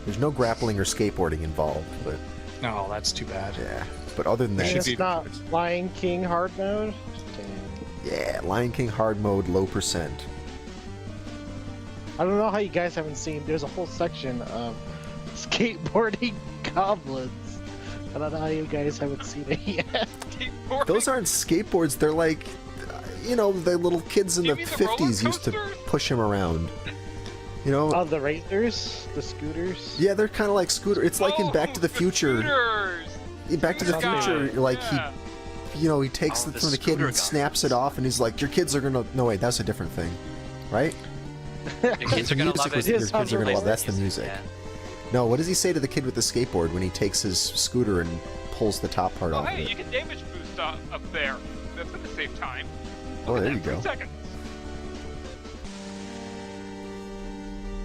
There's no grappling or skateboarding involved, but No, that's too bad. yeah. But other than that, Should It's be- not Lion King hard mode. yeah, Lion King hard mode, low percent. I don't know how you guys haven't seen. There's a whole section of skateboarding goblins. I don't know how you guys haven't seen it yet. Skateboarding? Those aren't skateboards. They're like, you know, the little kids in You the mean the roller 50s used to coasters? push him around. You know? Oh, the racers, the scooters. Yeah, they're kind of like scooter. It's like in Back to the Future. Scooters. Back to the Scooter Future, guys, like yeah. he takes Oh, it the from the kid scooter and snaps it guys. off, and he's like, "Your kids are gonna." No, wait, that's a different thing, right? Your kids are The going to music love was- it. your kids are gonna love. That's the music. Yeah. No, what does he say to the kid with the skateboard when he takes his scooter and pulls the top part Oh, off hey, of you it? can damage boost up there. That's gonna save time. Oh, Look at there you that, go. 3 seconds.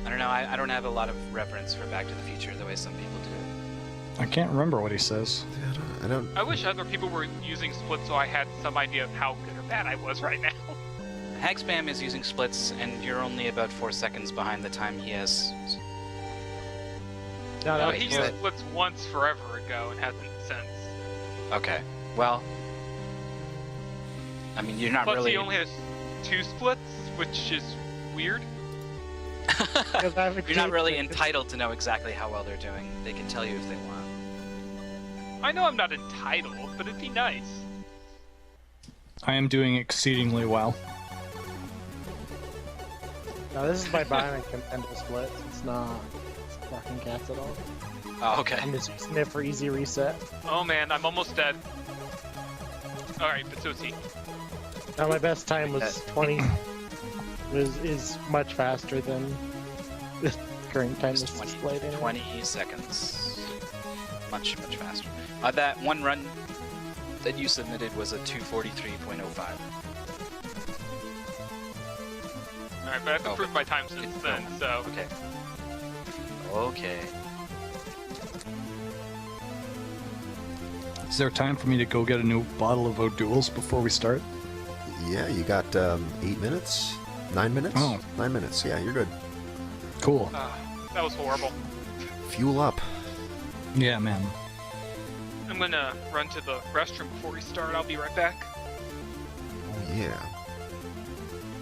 I don't know. I don't have a lot of reference for Back to the Future the way some people do. I can't remember what he says. I don't. I wish other people were using splits so I had some idea of how good or bad I was right now. Hagspam is using splits, and you're only about 4 seconds behind the time he has. No, No, no, he wait, used what? splits once forever ago and hasn't since. Okay. Well, I mean, you're not Plus, really. he only has 2 splits, which is weird. because I haven't You're not changed really it. entitled to know exactly how well they're doing. They can tell you if they want. I know I'm not entitled, but it'd be nice. I am doing exceedingly well. No, this is my Bionic commando split. It's not Rockin' Cats at all. Oh, okay. I'm just using it for easy reset. Oh man, I'm almost dead. Alright, but so is he. Now my best time was 20. is much faster than the current time It's that's 20, displayed in. 20 seconds. Much faster. That one run that you submitted was a 2:43.05. Alright, but I've Oh, improved my time since then, so... Okay. Okay. Is there time for me to go get a new bottle of O'Doul's before we start? Yeah, you got 8 minutes, 9 minutes. Oh. 9 minutes. Yeah, you're good. Cool. That was horrible. Fuel up. Yeah, man. I'm gonna run to the restroom before we start. I'll be right back. Oh yeah.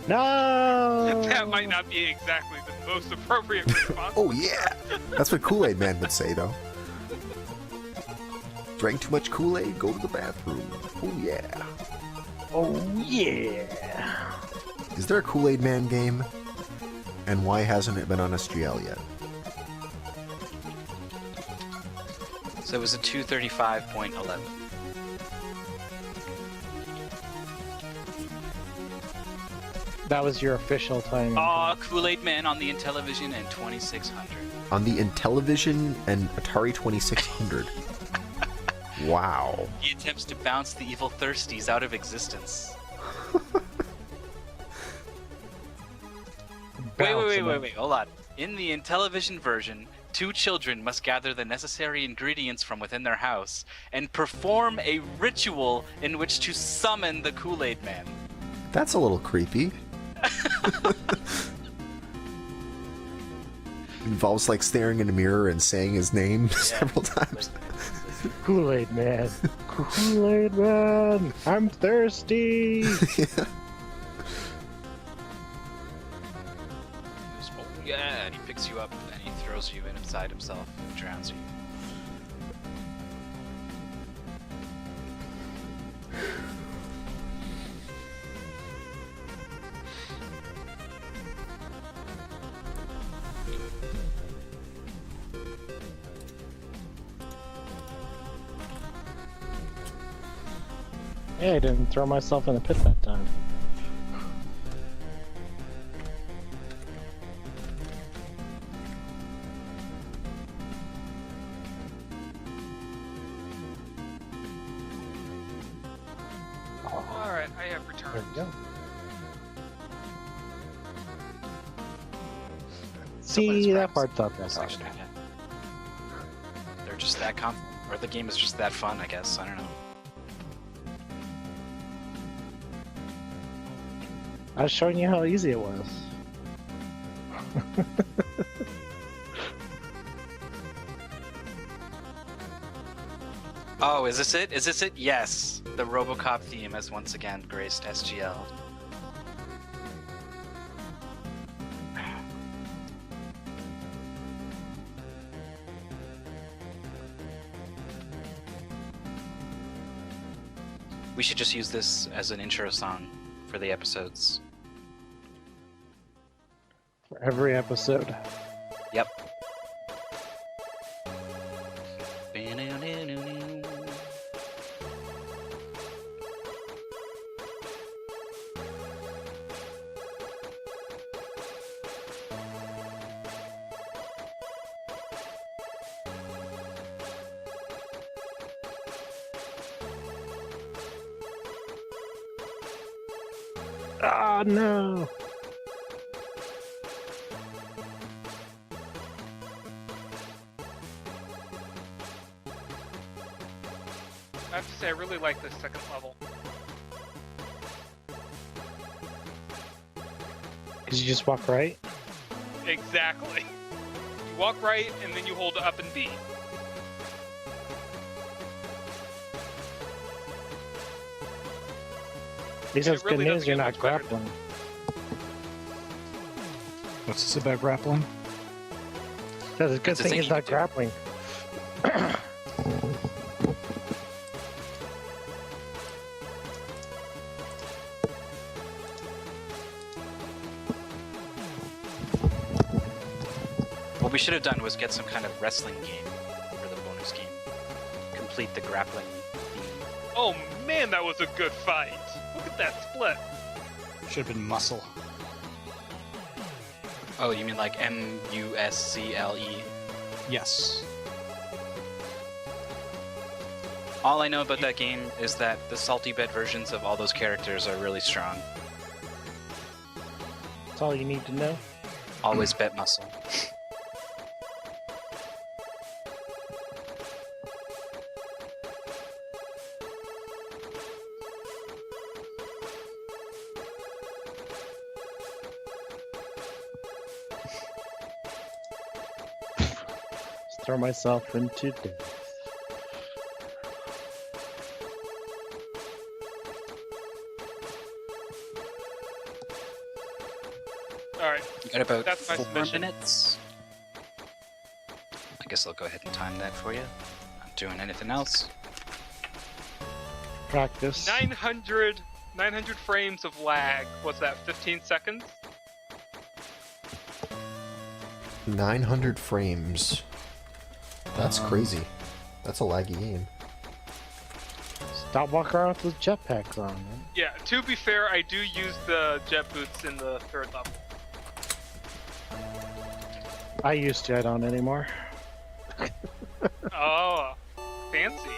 No! That might not be exactly the most appropriate response. Oh yeah. That's what Kool-Aid Man would say, though. Drank too much Kool-Aid, go to the bathroom. Oh yeah. Oh yeah! Is there a Kool-Aid Man game? And why hasn't it been on SGL yet? So it was a 2:35.11. That was your official time. Aw, Kool-Aid Man on the Intellivision and 2600. On the Intellivision and Atari 2600. Wow. He attempts to bounce the evil thirsties out of existence. Wait, hold on. In the Intellivision version, two children must gather the necessary ingredients from within their house and perform a ritual in which to summon the Kool-Aid Man. That's a little creepy. Involves like staring in a mirror and saying his name several times. Kool-Aid Man. Kool-Aid Man. I'm thirsty. Yeah. Yeah, and he picks you up and he throws you inside himself and drowns you. Hey, I didn't throw myself in the pit that time. Alright, I have There returned. we go. See, that part's not that hard. Section again. They're just that or the game is just that fun, I guess. I don't know. I was showing you how easy it was. Oh, is this it? Is this it? Yes! The RoboCop theme has once again graced SGL. We should just use this as an intro song for the episodes. For every episode. Yep. Ah, no! I have to say, I really like this second level. Because you just walk right? Exactly. You walk right, and then you hold up and B. At least that's It really good news, doesn't you're get not much better grappling. What's this about grappling? That's a good It's a thing thing it's you not do. grappling. What we should have done was get some kind of wrestling game for the bonus game. Complete the grappling theme. Oh man, that was a good fight. Look at that split. Should have been muscle. Oh, you mean like MUSCLE? Yes. All I know about that game is that the salty bed versions of all those characters are really strong. That's all you need to know. Always bet muscle. Just throw myself into death. Alright, You got about That's my 4 submission. minutes. I guess I'll go ahead and time that for you. Not doing anything else. Practice. 900 frames of lag. What's that, 15 seconds? 900 frames. That's crazy. That's a laggy game. Stop walking around with those jetpacks on, man. Yeah, to be fair, I do use the jet boots in the third level. I used to, I don't anymore. Oh, fancy.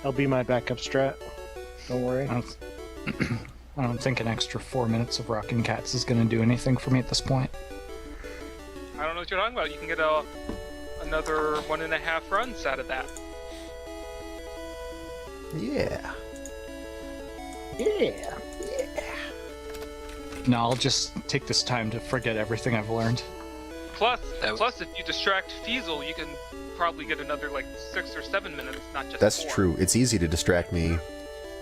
I'll be my backup strat. Don't worry. I don't think an extra 4 minutes of Rockin' Cats is going to do anything for me at this point. what you're talking about. You can get another 1.5 runs out of that. Yeah. Yeah. No, I'll just take this time to forget everything I've learned. Plus, That- plus, if you distract feasel, you can probably get another like 6 or 7 minutes, not just That's 4. true. It's easy to distract me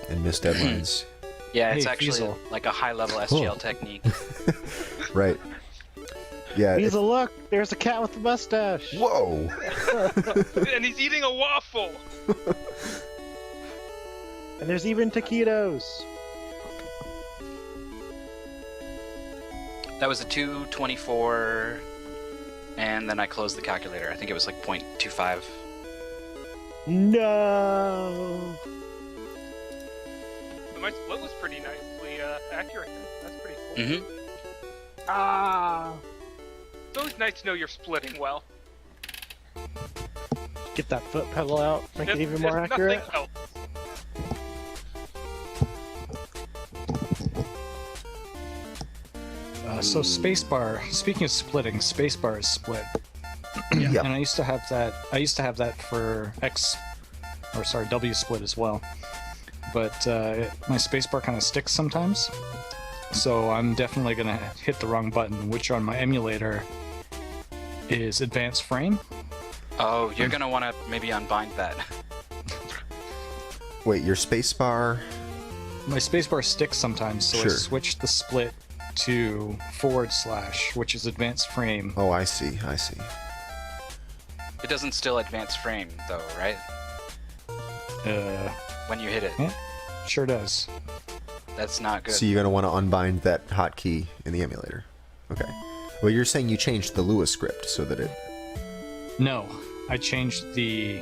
and miss deadlines. Yeah, it's Hey, actually feasel. like a high-level SGL technique. Right. Yeah. Weasel, look! There's a cat with a mustache! Whoa! And he's eating a waffle. And there's even taquitos! That was a 2:24, and then I closed the calculator. I think it was like 0.25. No! But my split was pretty nicely accurate. That's pretty cool. Mm-hmm. Ah! It's always nice to know you're splitting well. Get that foot pedal out, make it If- even more if accurate. Nothing else. So spacebar. Speaking of splitting, spacebar is split, Yeah. and I used to have that. I used to have that for W split as well. But my spacebar kind of sticks sometimes, so I'm definitely gonna hit the wrong button, which on my emulator is advanced frame. Oh, you're gonna want to maybe unbind that. Wait, your spacebar? My spacebar sticks sometimes, so I Sure. switched the split to / which is advanced frame. Oh, I see. I see. It doesn't still advance frame though, right? When you hit it, Yeah, sure does. that's not good. So you're gonna want to unbind that hotkey in the emulator. Okay. Well, you're saying you changed the Lua script so that it. No, I changed the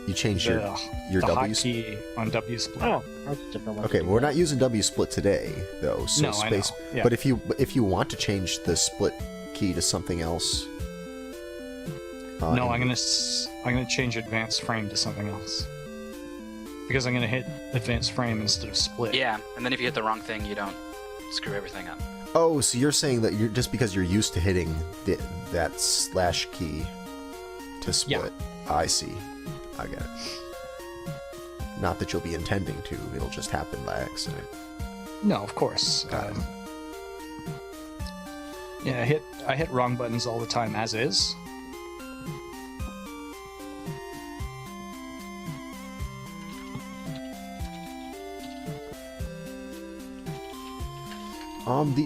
You changed your the W. hotkey on W split. Oh, that's a different one. Okay, well, we're not using W split today, though. So No, I know, space. yeah. But if you want to change the split key to something else. No, and- I'm gonna change advanced frame to something else. Because I'm gonna hit advanced frame instead of split. Yeah, and then if you hit the wrong thing, you don't screw everything up. Oh, so you're saying that you're just because you're used to hitting that / key to split. I see. I get it. Not that you'll be intending to. It'll just happen by accident. No, of course. Got it. Yeah, I hit wrong buttons all the time as is.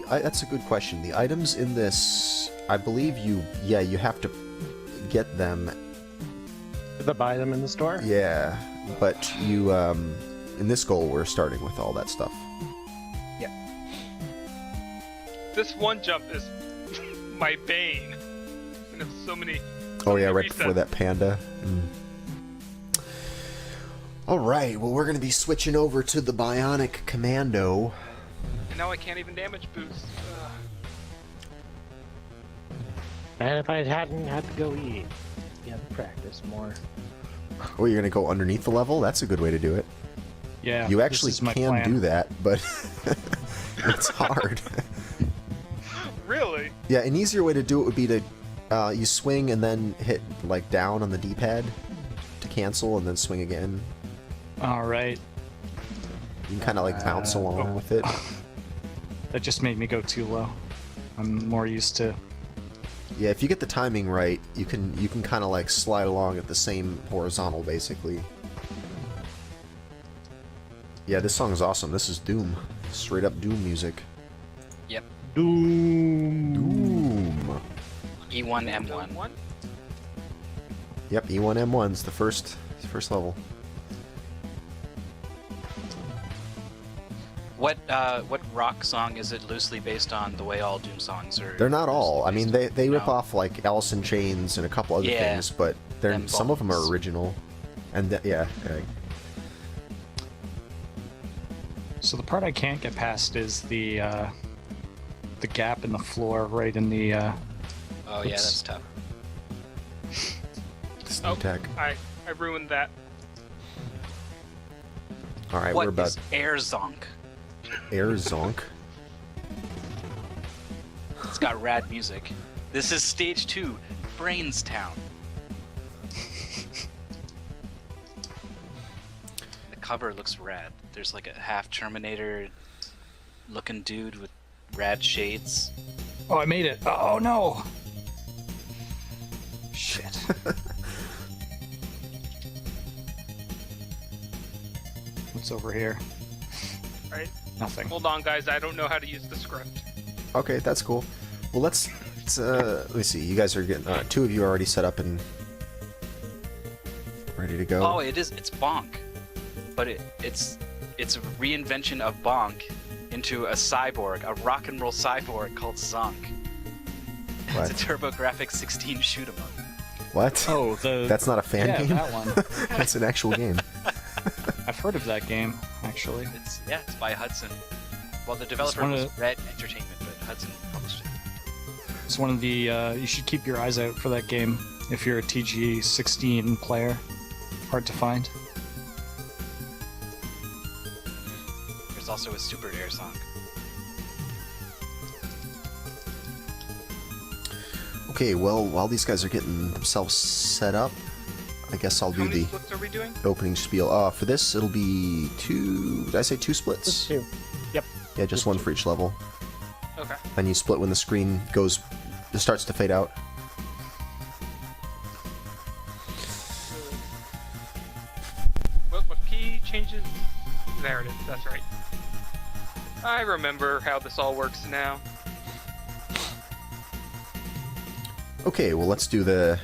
That's a good question. The items in this, I believe you have to get them. Did I buy them in the store? Yeah, but you, in this goal, we're starting with all that stuff. This one jump is my bane. And there's so many. Oh yeah, many right before resets. that panda. All right, well we're gonna be switching over to the Bionic Commando. And now I can't even damage boost. And if I hadn't had to go eat, you have to practice more. Oh, you're gonna go underneath the level? That's a good way to do it. Yeah. You this actually is my can plan. do that, but it's hard. Really? Yeah, an easier way to do it would be to you swing and then hit like down on the D-pad to cancel, and then swing again. All right. You can kind of like bounce along with it. That just made me go too low. I'm more used to. Yeah, if you get the timing right, you can kind of like slide along at the same horizontal, basically. Yeah, this song is awesome. This is Doom, straight up Doom music. Yep. Doom. Doom. E1 M1. One? Yep, E1M1's the first level. What rock song is it loosely based on? The way all Doom songs are. They're not all. I loosely mean, based they on? rip No. off like Alice in Chains and a couple other Yeah. things, but Them some of them are bones. original. And yeah. So the part I can't get past is the gap in the floor right in the. Oh yeah, Oops. that's tough. This Oh, new tech. I ruined that. All right, What we're about is air zonk? Air Zonk. It's got rad music. This is stage 2, Brainstown. The cover looks rad. There's like a half Terminator looking dude with rad shades. Oh, I made it. Oh no. Shit. What's over here? Right. Nothing. Hold on, guys. I don't know how to use the script. Okay, that's cool. Well, let me see. You guys are getting 2 of you are already set up and ready to go. Oh, it's Bonk, but it's a reinvention of Bonk into a cyborg, a rock and roll cyborg called Zonk. What? It's a TurboGrafx 16 shoot 'em up. What? Oh, That's not a fan yeah, game. that one. That's an actual game. I've heard of that game, actually. It's by Hudson. Well, the developer one of was Red Entertainment, but Hudson published it. It's one of the. You should keep your eyes out for that game if you're a TG16 player. Hard to find. There's also a Super Air song. Okay, well, while these guys are getting themselves set up, I guess I'll How do many the splits are we doing? opening spiel. For this, it'll be 2. Did I say 2 splits? Just 2. Yep. Yeah, just one for each level. Okay. And you split when the screen starts to fade out. What key changes? There it is. That's right. I remember how this all works now. Okay, well, let's do the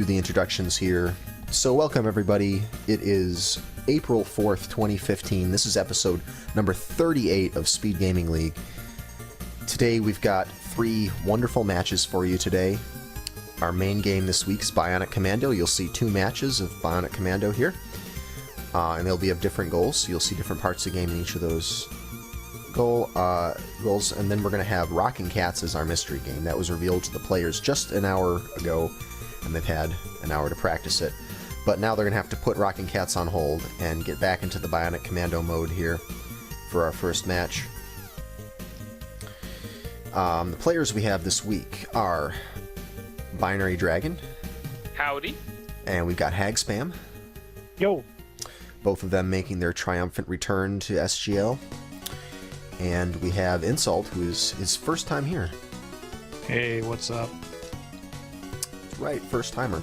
introductions here. So, welcome everybody. It is April 4th, 2015. This is episode number 38 of Speed Gaming League. Today we've got 3 wonderful matches for you today. Our main game this week is Bionic Commando. You'll see 2 matches of Bionic Commando here. And they'll be of different goals, so you'll see different parts of the game in each of those goals. And then we're going to have Rockin' Cats as our mystery game. That was revealed to the players just an hour ago, and they've had an hour to practice it. But now they're going to have to put Rockin' Cats on hold and get back into the Bionic Commando mode here for our first match. The players we have this week are BinaryDragon. Howdy. And we've got Hagspam. Yo. Both of them making their triumphant return to SGL. And we have Inzult, who is his first time here. Hey, what's up? Right, first timer.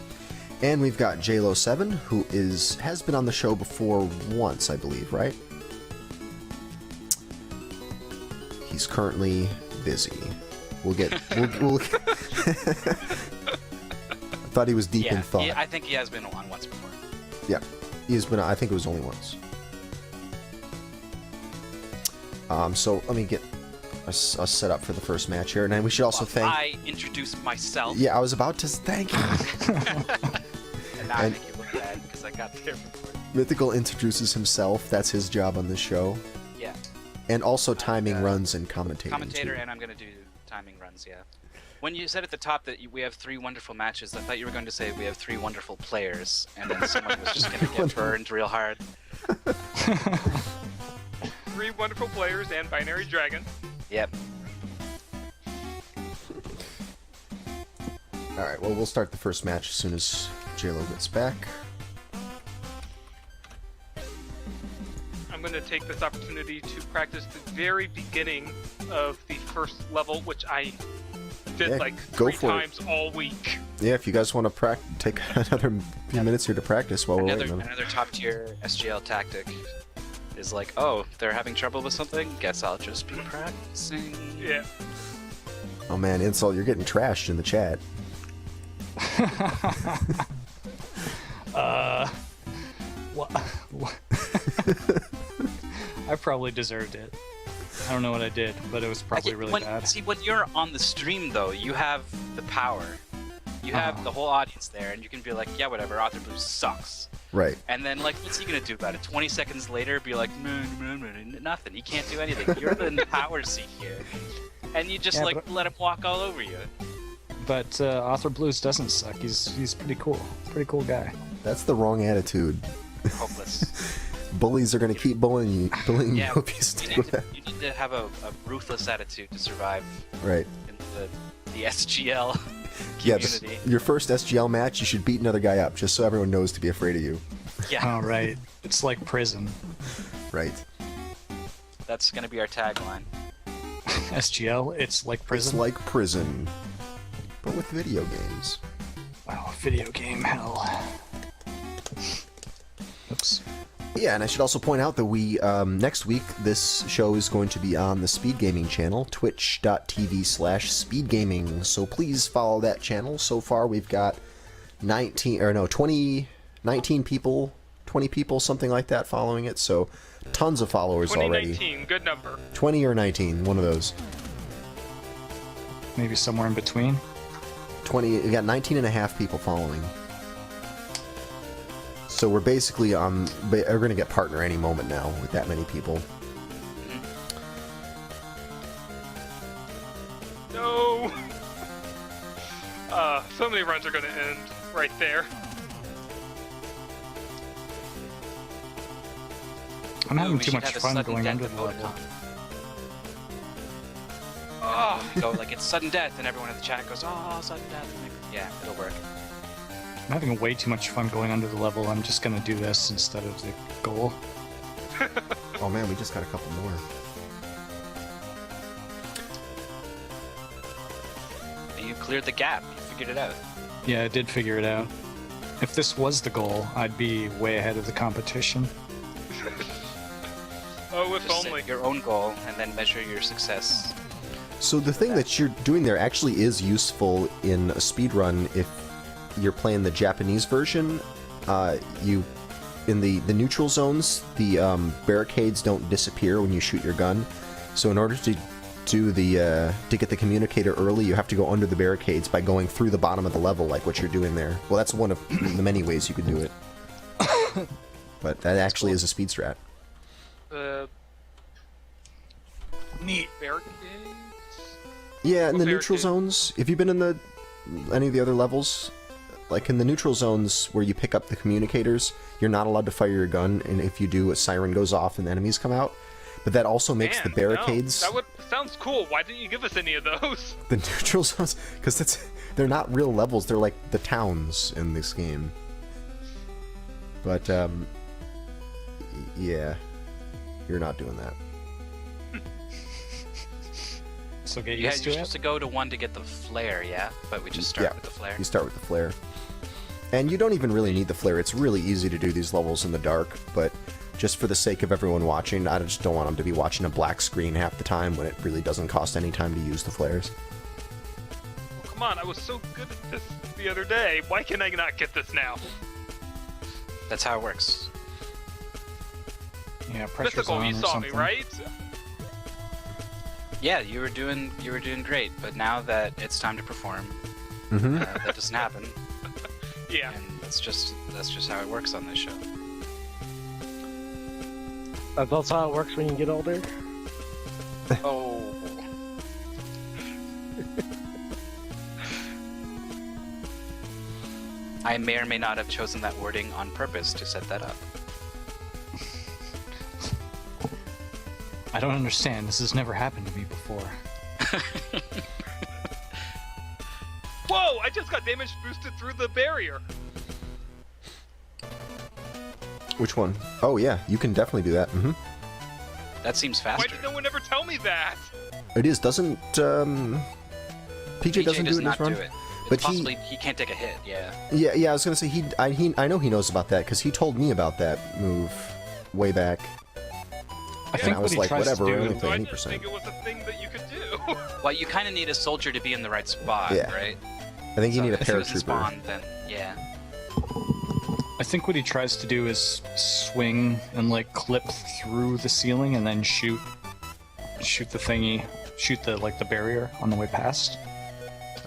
And we've got JLo7, who has been on the show before once, I believe, right? He's currently busy. We'll I thought he was deep in thought. Yeah, I think he has been on once before. Yeah, he has been. I think it was only once. So let me get us set up for the first match here, and then we should also thank. I introduced myself. Yeah, I was about to thank you. And now I think you look bad because I got there before. Mythical introduces himself. That's his job on the show. Yeah. And also timing runs and commentating. Commentator, too. and I'm gonna do timing runs. Yeah. When you said at the top that we have 3 wonderful matches, I thought you were going to say we have 3 wonderful players, and then someone was just gonna get burned real hard. 3 wonderful players and BinaryDragon. Yep. Alright, well, we'll start the first match as soon as JLo gets back. I'm going to take this opportunity to practice the very beginning of the first level, which I did like go 3 for it. times all week. Yeah, if you guys want to take another few minutes here to practice while we're waiting. Another top tier SGL tactic is like, oh, they're having trouble with something? Guess I'll just be practicing. Yeah. Oh man, Inzult, you're getting trashed in the chat. What? I probably deserved it. I don't know what I did, but it was probably really bad. See, when you're on the stream, though, you have the power. You have the whole audience there, and you can be like, yeah, whatever, Author Blue sucks. Right. And then, like, what's he gonna do about it? 20 seconds later, be like, nothing. He can't do anything. You're in the power seat here. And you just, let him walk all over you. But Author Blues doesn't suck. He's pretty cool. Pretty cool guy. That's the wrong attitude. Hopeless. Bullies are going to keep bullying you Yeah, if you stick with that. you need to have a ruthless attitude to survive Right. in the SGL. Yeah, community. your first SGL match, you should beat another guy up, just so everyone knows to be afraid of you. Yeah, Oh, right. It's like prison. Right. that's gonna be our tagline. SGL, it's like prison. It's like prison, but with video games. Wow, video game hell. Oops. Yeah, and I should also point out that we, next week, this show is going to be on the Speed Gaming channel, twitch.tv/speedgaming, so please follow that channel. So far, we've got 19 people, 20 people, something like that, following it, so tons of followers already. 2019, good number. 20 or 19, one of those. Maybe somewhere in between. 20, we got 19 and a half people following. So we're basically we're going to get partner any moment now with that many people. No. So many runs are going to end right there. I'm having We too should much have a fun sudden going death under the level. emoticon. Oh, go like it's sudden death, and everyone in the chat goes, "Oh, sudden death!" And like, yeah, it'll work. I'm having way too much fun going under the level. I'm just gonna do this instead of the goal. Oh man, we just got a couple more. You cleared the gap. You figured it out. Yeah, I did figure it out. If this was the goal, I'd be way ahead of the competition. Oh, if Just only. set your own goal and then measure your success. So the thing that you're doing there actually is useful in a speedrun if you're playing the Japanese version. In the neutral zones, the barricades don't disappear when you shoot your gun. So in order to do to get the communicator early, you have to go under the barricades by going through the bottom of the level, like what you're doing there. Well, that's one of the many ways you could do it. But that actually is a speed strat. Neat. Barricades? Yeah, in What the neutral barricade? zones. If you've been in any of the other levels, like in the neutral zones where you pick up the communicators, you're not allowed to fire your gun, and if you do, a siren goes off and the enemies come out. But that also makes the Man, barricades. No, sounds cool. Why didn't you give us any of those? The neutral zones, because they're not real levels. They're like the towns in this game. But yeah, you're not doing that. So get Yeah, used you're to supposed it. to go to one to get the flare, yeah? But we just start Yeah. with the flare. You start with the flare. And you don't even really need the flare. It's really easy to do these levels in the dark, but just for the sake of everyone watching, I just don't want them to be watching a black screen half the time when it really doesn't cost any time to use the flares. Oh, come on, I was so good at this the other day. Why can I not get this now? That's how it works. Yeah, pressure's Mythical, on you or saw something. me, right? Yeah, you were doing great, but now that it's time to perform, Mm-hmm. that doesn't happen, Yeah. and that's just how it works on this show. That's how it works when you get older. Oh. I may or may not have chosen that wording on purpose to set that up. I don't understand. This has never happened to me before. Whoa! I just got damage boosted through the barrier. Which one? Oh yeah, you can definitely do that. Mm-hmm. That seems Why faster. did no one ever tell me that? It is. Doesn't PJ doesn't does do it in not his run? do it. But It's possibly he can't take a hit. Yeah. Yeah. I was gonna say I know he knows about that because he told me about that move way back. I think I what was he like, tries whatever, to really. do. So I 20%. didn't think it was a thing that you could do. Well, you kind of need a soldier to be in the right spot, Yeah. right? I think you So need a if he doesn't paratrooper. spawn, then yeah. I think what he tries to do is swing and like clip through the ceiling and then shoot the thingy, shoot the barrier on the way past.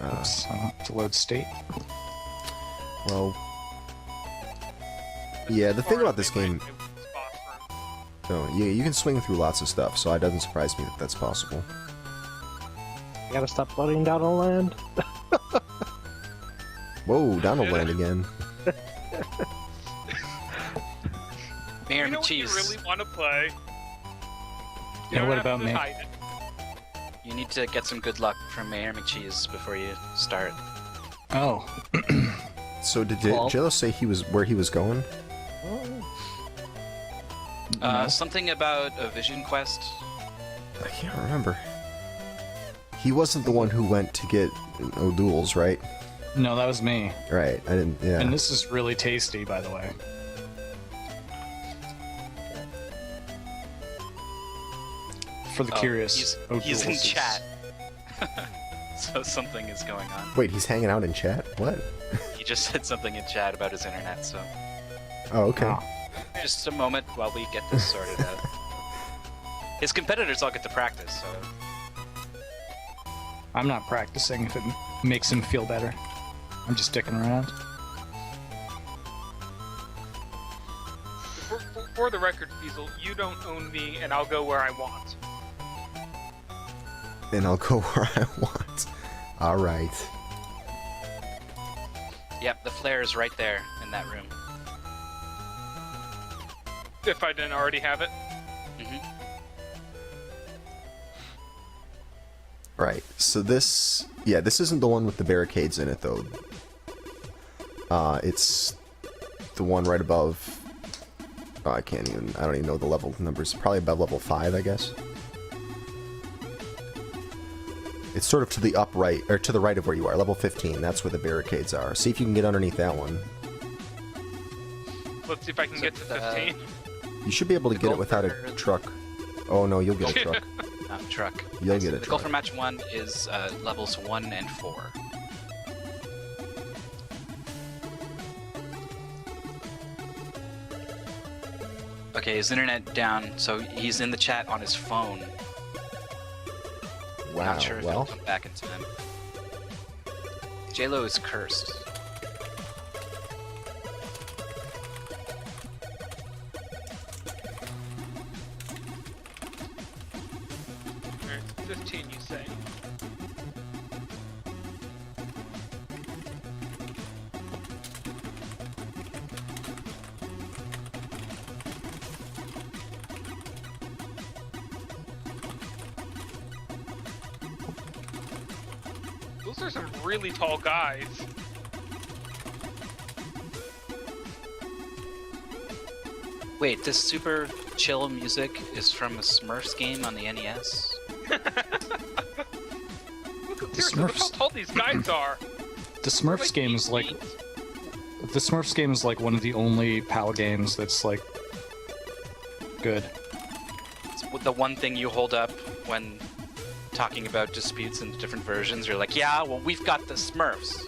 Oops, I have to load state. Well, yeah. The thing about this game, so you can swing through lots of stuff, so it doesn't surprise me that that's possible. You gotta stop floating down on land. Whoa, Donald land again. Mayor You know what you McCheese, really want to play? You Yeah, don't what have about to me? hide it. you need to get some good luck from Mayor McCheese before you start. Oh. So did Well- JLo say where he was going? No. Something about a vision quest. I can't remember. He wasn't the one who went to get O'Doul's, right? No, that was me. Right. I didn't. Yeah. And this is really tasty, by the way. For the curious, He's O'Doul's in is- chat. So something is going on. Wait, he's hanging out in chat? What? He just said something in chat about his internet, so Oh, okay. Ah. just a moment while we get this sorted out. His competitors all get to practice, so I'm not practicing if it makes him feel better. I'm just sticking around. For the record, Feasel, you don't own me, and I'll go where I want. And I'll go where I want. All right. yep, the flare is right there in that room. If I didn't already have it. Right. So this isn't the one with the barricades in it, though. It's the one right above. Oh, I don't even know the level numbers. Probably above level 5, I guess. It's sort of to the upright, or to the right of where you are. Level 15, that's where the barricades are. See if you can get underneath that one. Let's see if I can get to 15. You should be able to The get it goal without a for- truck. Oh no, you'll get a truck. Not truck. You'll get a The goal truck. for match 1 is levels 1 and 4. Okay, his internet down, so he's in the chat on his phone. Wow. Not sure if it'll Well, come back in time. JLo is cursed. Alright, 15, you say. Those are some really tall guys. Wait, this super chill music is from a Smurfs game on the NES? Seriously, look how Smurfs. tall these guys are. The Smurfs game is like the Smurfs game is like one of the only PAL games that's like good. It's the one thing you hold up when talking about disputes in different versions. You're like, yeah, well, we've got the Smurfs.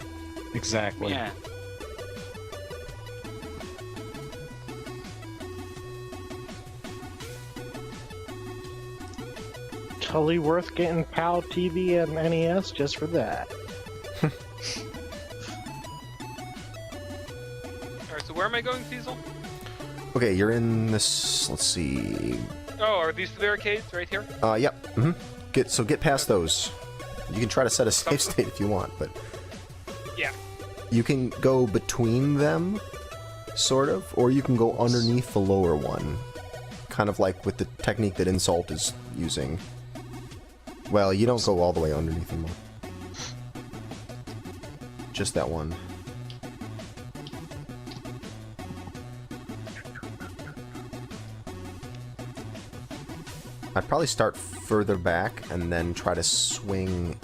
Exactly. Yeah. Totally worth getting PAL TV and NES just for that. Alright, so where am I going, Feasel? okay, you're in this. Let's see. Oh, are these the barricades right here? Yep. Get past those. You can try to set a safe state if you want, but Yeah. you can go between them, sort of, or you can go underneath the lower one, kind of like with the technique that Inzult is using. Well, you don't go all the way underneath them. Just that one. I'd probably start further back and then try to swing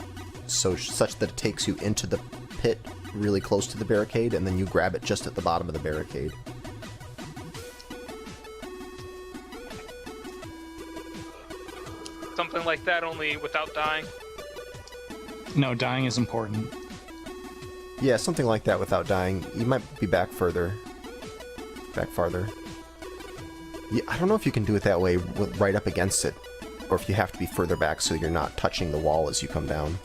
such that it takes you into the pit really close to the barricade, and then you grab it just at the bottom of the barricade. Something like that, only without dying. No, dying is important. Yeah, something like that without dying. You might be back further. Back farther. Yeah, I don't know if you can do it that way right up against it, or if you have to be further back so you're not touching the wall as you come down.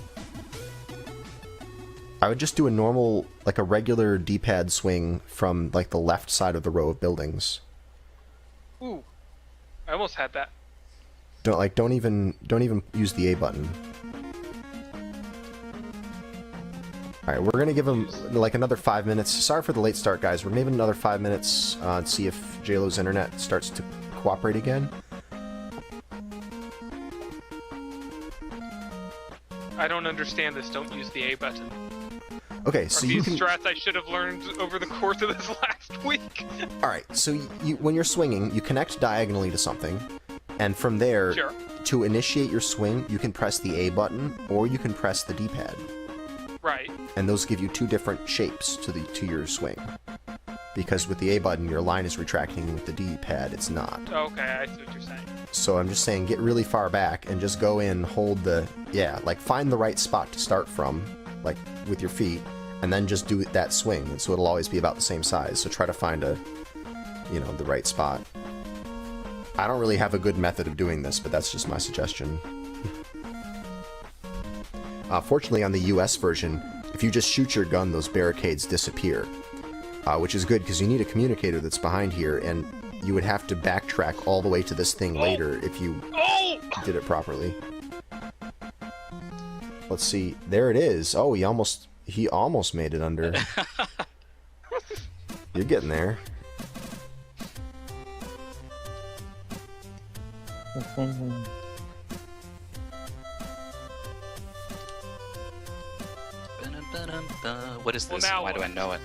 I would just do a normal, like a regular D-pad swing from like the left side of the row of buildings. Ooh. I almost had that. Don't even use the A button. Alright, we're gonna give him like another 5 minutes. Sorry for the late start, guys. We're gonna give him another 5 minutes and see if JLo's internet starts to cooperate again. I don't understand this. Don't use the A button. Okay, so you these can. strats I should have learned over the course of this last week. All right, so when you're swinging, you connect diagonally to something, and from there, Sure. to initiate your swing, you can press the A button or you can press the D-pad, Right. and those give you two different shapes to your swing. Because with the A button, your line is retracting, with the D-pad, it's not. Okay, I see what you're saying. So I'm just saying, get really far back and just go in, hold the, like find the right spot to start from, like with your feet, and then just do that swing. And so it'll always be about the same size. So try to find the right spot. I don't really have a good method of doing this, but that's just my suggestion. Fortunately, on the US version, if you just shoot your gun, those barricades disappear. Which is good, because you need a communicator that's behind here, and you would have to backtrack all the way to this thing later if you did it properly. Let's see. There it is. Oh, he almost made it under. You're getting there. What is this? Well, now Why do I what? know it?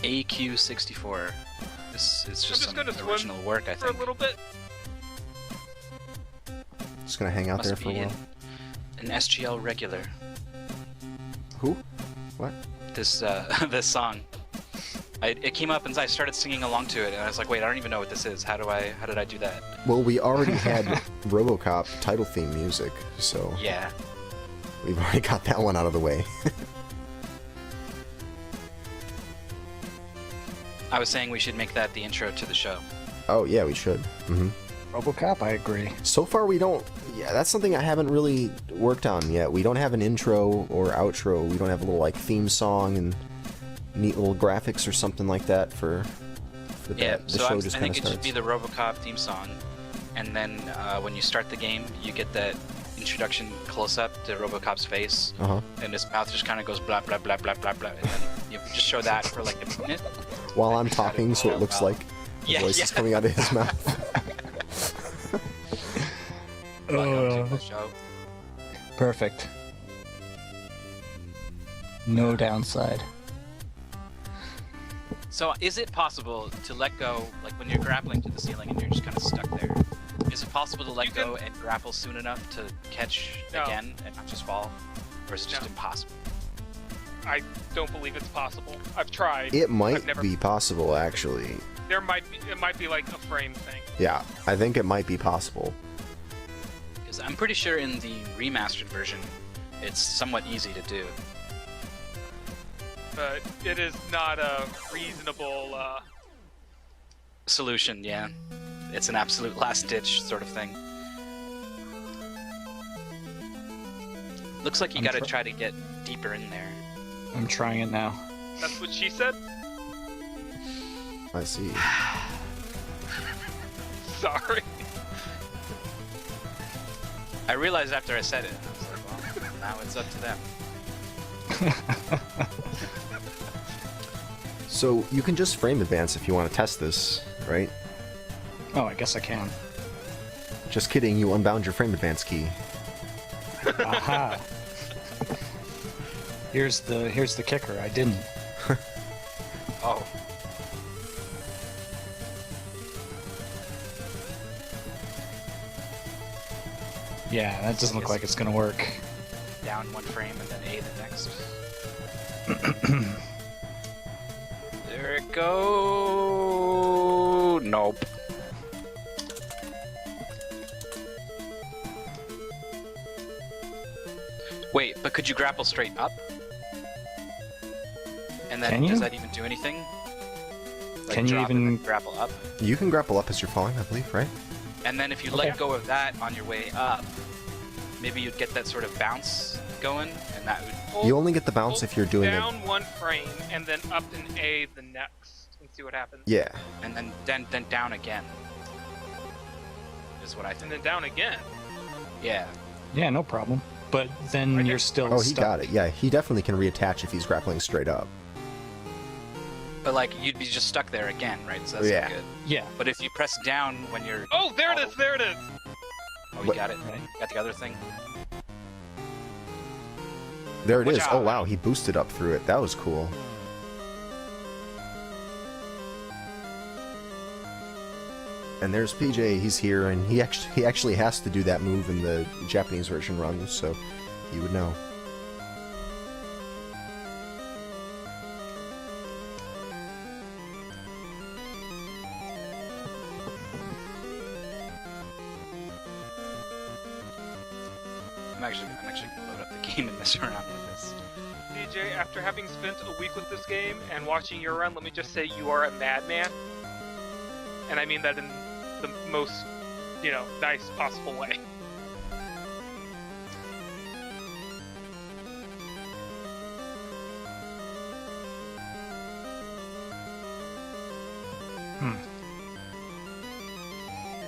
AQ64. This is just just some gonna swim original work, I For a think. little bit. Just gonna hang out Must there for a be while. an SGL regular. Who? What? This this song. It came up and I started singing along to it, and I was like, wait, I don't even know what this is. How did I do that? Well, we already had RoboCop title theme music, so Yeah. we've already got that one out of the way. I was saying we should make that the intro to the show. Oh yeah, we should. RoboCop, I agree. So far we don't. Yeah, that's something I haven't really worked on yet. We don't have an intro or outro. We don't have a little like theme song and neat little graphics or something like that for that. Yeah, The so show I just think kind it of should be starts. the RoboCop theme song, and then when you start the game, you get that introduction close-up to RoboCop's face, and his mouth just kind of goes blah blah blah blah blah blah, and then you just show that for like a minute. While I'm talking, so it looks like the voice is coming out of his mouth. Welcome to the show. Perfect. No downside. So, is it possible to let go, like when you're grappling to the ceiling and you're just kind of stuck there? Is it possible to let go and grapple soon enough to catch again and not just fall? Or is it just impossible? I don't believe it's possible. I've tried. It I've might never- be possible, actually. It might be like a frame thing. Yeah, I think it might be possible. Because I'm pretty sure in the remastered version, it's somewhat easy to do. But it is not a reasonable. Solution, yeah. It's an absolute last-ditch sort of thing. Looks like you gotta try to get deeper in there. I'm trying it now. That's what she said. I see. Sorry. I realized after I said it, I was like, well, now it's up to them. So you can just frame advance if you want to test this, right? Oh, I guess I can. Just kidding, you unbound your frame advance key. Aha. Here's the kicker. I didn't. Oh. Yeah, that doesn't look like it's gonna work. Down one frame and then A the next. There it go. Nope. Wait, but could you grapple straight up? And then Can you? does that even do anything? Like Can you drop and even- then grapple up? You can grapple up as you're falling, I believe, right? And then if you Okay. let go of that on your way up, maybe you'd get that sort of bounce going, and that would. You only get the bounce if you're doing it. down one frame and then up in A the next and see what happens. Yeah. And then down again. Is what I And think. then down again. Yeah. Yeah, no problem. But then you're still Oh, he stuck. got it. Yeah, he definitely can reattach if he's grappling straight up. But like you'd be just stuck there again, right? So that's Yeah. not good. Yeah, But if you press down when you're Oh, there it is. There it is. Oh, you What- got it. Right. Got the other thing. There it is. Watch Oh out. wow, he boosted up through it. That was cool. And there's PJ. He's here, and he actually has to do that move in the Japanese version run, so he would know. I'm actually gonna load up the game and mess around with this. DJ, after having spent a week with this game and watching your run, let me just say you are a madman. And I mean that in the most, nice possible way.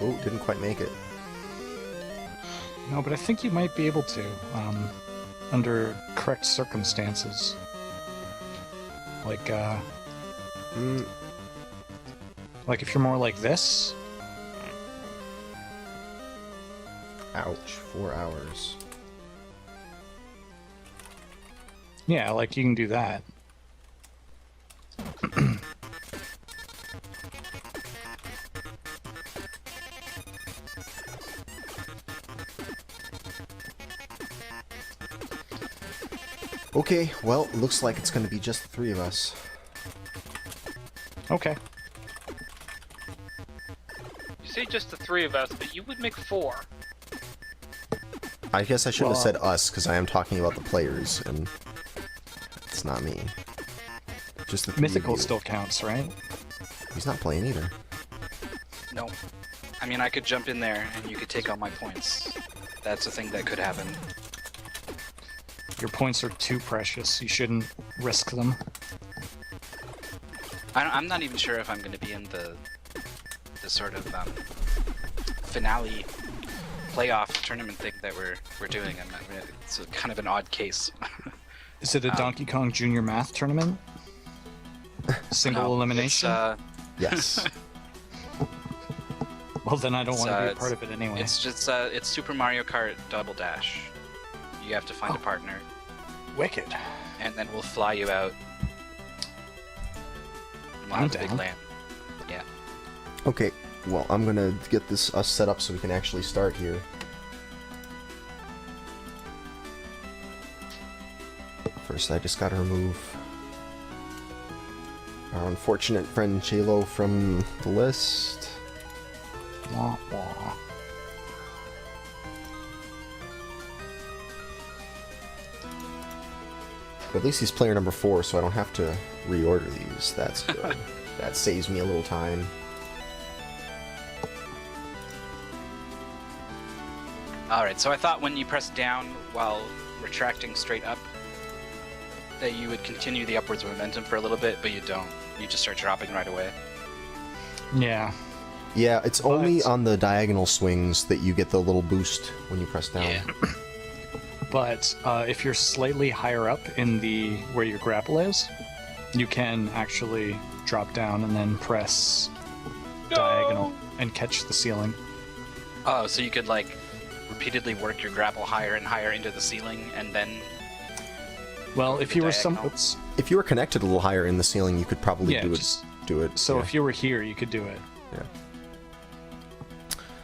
Oh, didn't quite make it. No, but I think you might be able to, under correct circumstances. Like, like if you're more like this. Ouch, 4 hours. Yeah, like you can do that. Okay, well, looks like it's going to be just the 3 of us. Okay. You say just the 3 of us, but you would make 4. I guess I shouldn't have Well, said us, because I am talking about the players, and it's not me. Just the 3 of Mythical you. still counts, right? He's not playing either. No. I mean, I could jump in there and you could take all my points. That's a thing that could happen. Your points are too precious. You shouldn't risk them. I'm not even sure if I'm going to be in the sort of finale playoff tournament thing that we're doing. It's kind of an odd case. Is it a Donkey Kong Junior Math tournament? Single No, elimination? Yes. Well, then I don't want to be a it's- part of it anyway. It's just it's Super Mario Kart Double Dash. You have to find a partner, Wicked. and then we'll fly you out. We'll I'm have a big down. land. Yeah. Okay, well, I'm going to get this us set up so we can actually start here. First, I just got to remove our unfortunate friend Chelo from the list. Wah, wah. But at least he's player number 4, so I don't have to reorder these. That's good. That saves me a little time. Alright, so I thought when you press down while retracting straight up, that you would continue the upwards momentum for a little bit, but you don't. You just start dropping right away. Yeah. Yeah, it's only But- on the diagonal swings that you get the little boost when you press down. Yeah. But if you're slightly higher up in the where your grapple is, you can actually drop down and then press diagonal and catch the ceiling. Oh, so you could like repeatedly work your grapple higher and higher into the ceiling, and then Well, Go if to you the were diagonal. If you were connected a little higher in the ceiling, you could probably Yeah, do just- it. so yeah. if you were here, you could do it. Yeah.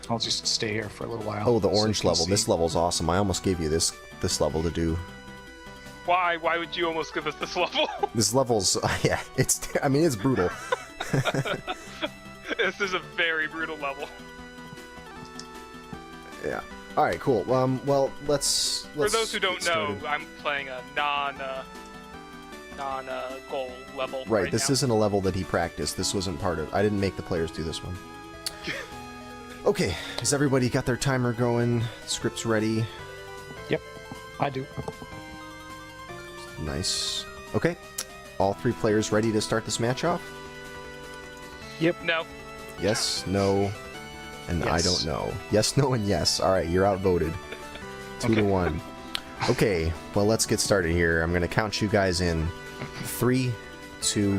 I'll just stay here for a little while. Oh, the so you orange can level. see. This level's awesome. I almost gave you this level to do. Why? Why would you almost give us this level? This level's yeah. I mean, it's brutal. This is a very brutal level. Yeah. All right. Cool. Well, let's. For those who don't get know, started. I'm playing a non-goal level. Right. This now. isn't a level that he practiced. This wasn't part of. I didn't make the players do this one. Okay. Has everybody got their timer going? Scripts ready? Yep, I do. Nice. Okay. All 3 players ready to start this match off? No. Yes, no, and I Yes. don't know. Yes, no, and yes. All right, you're outvoted. 2 to 1. Okay, well, let's get started here. I'm going to count you guys in. 3, 2,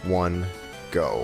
1, go.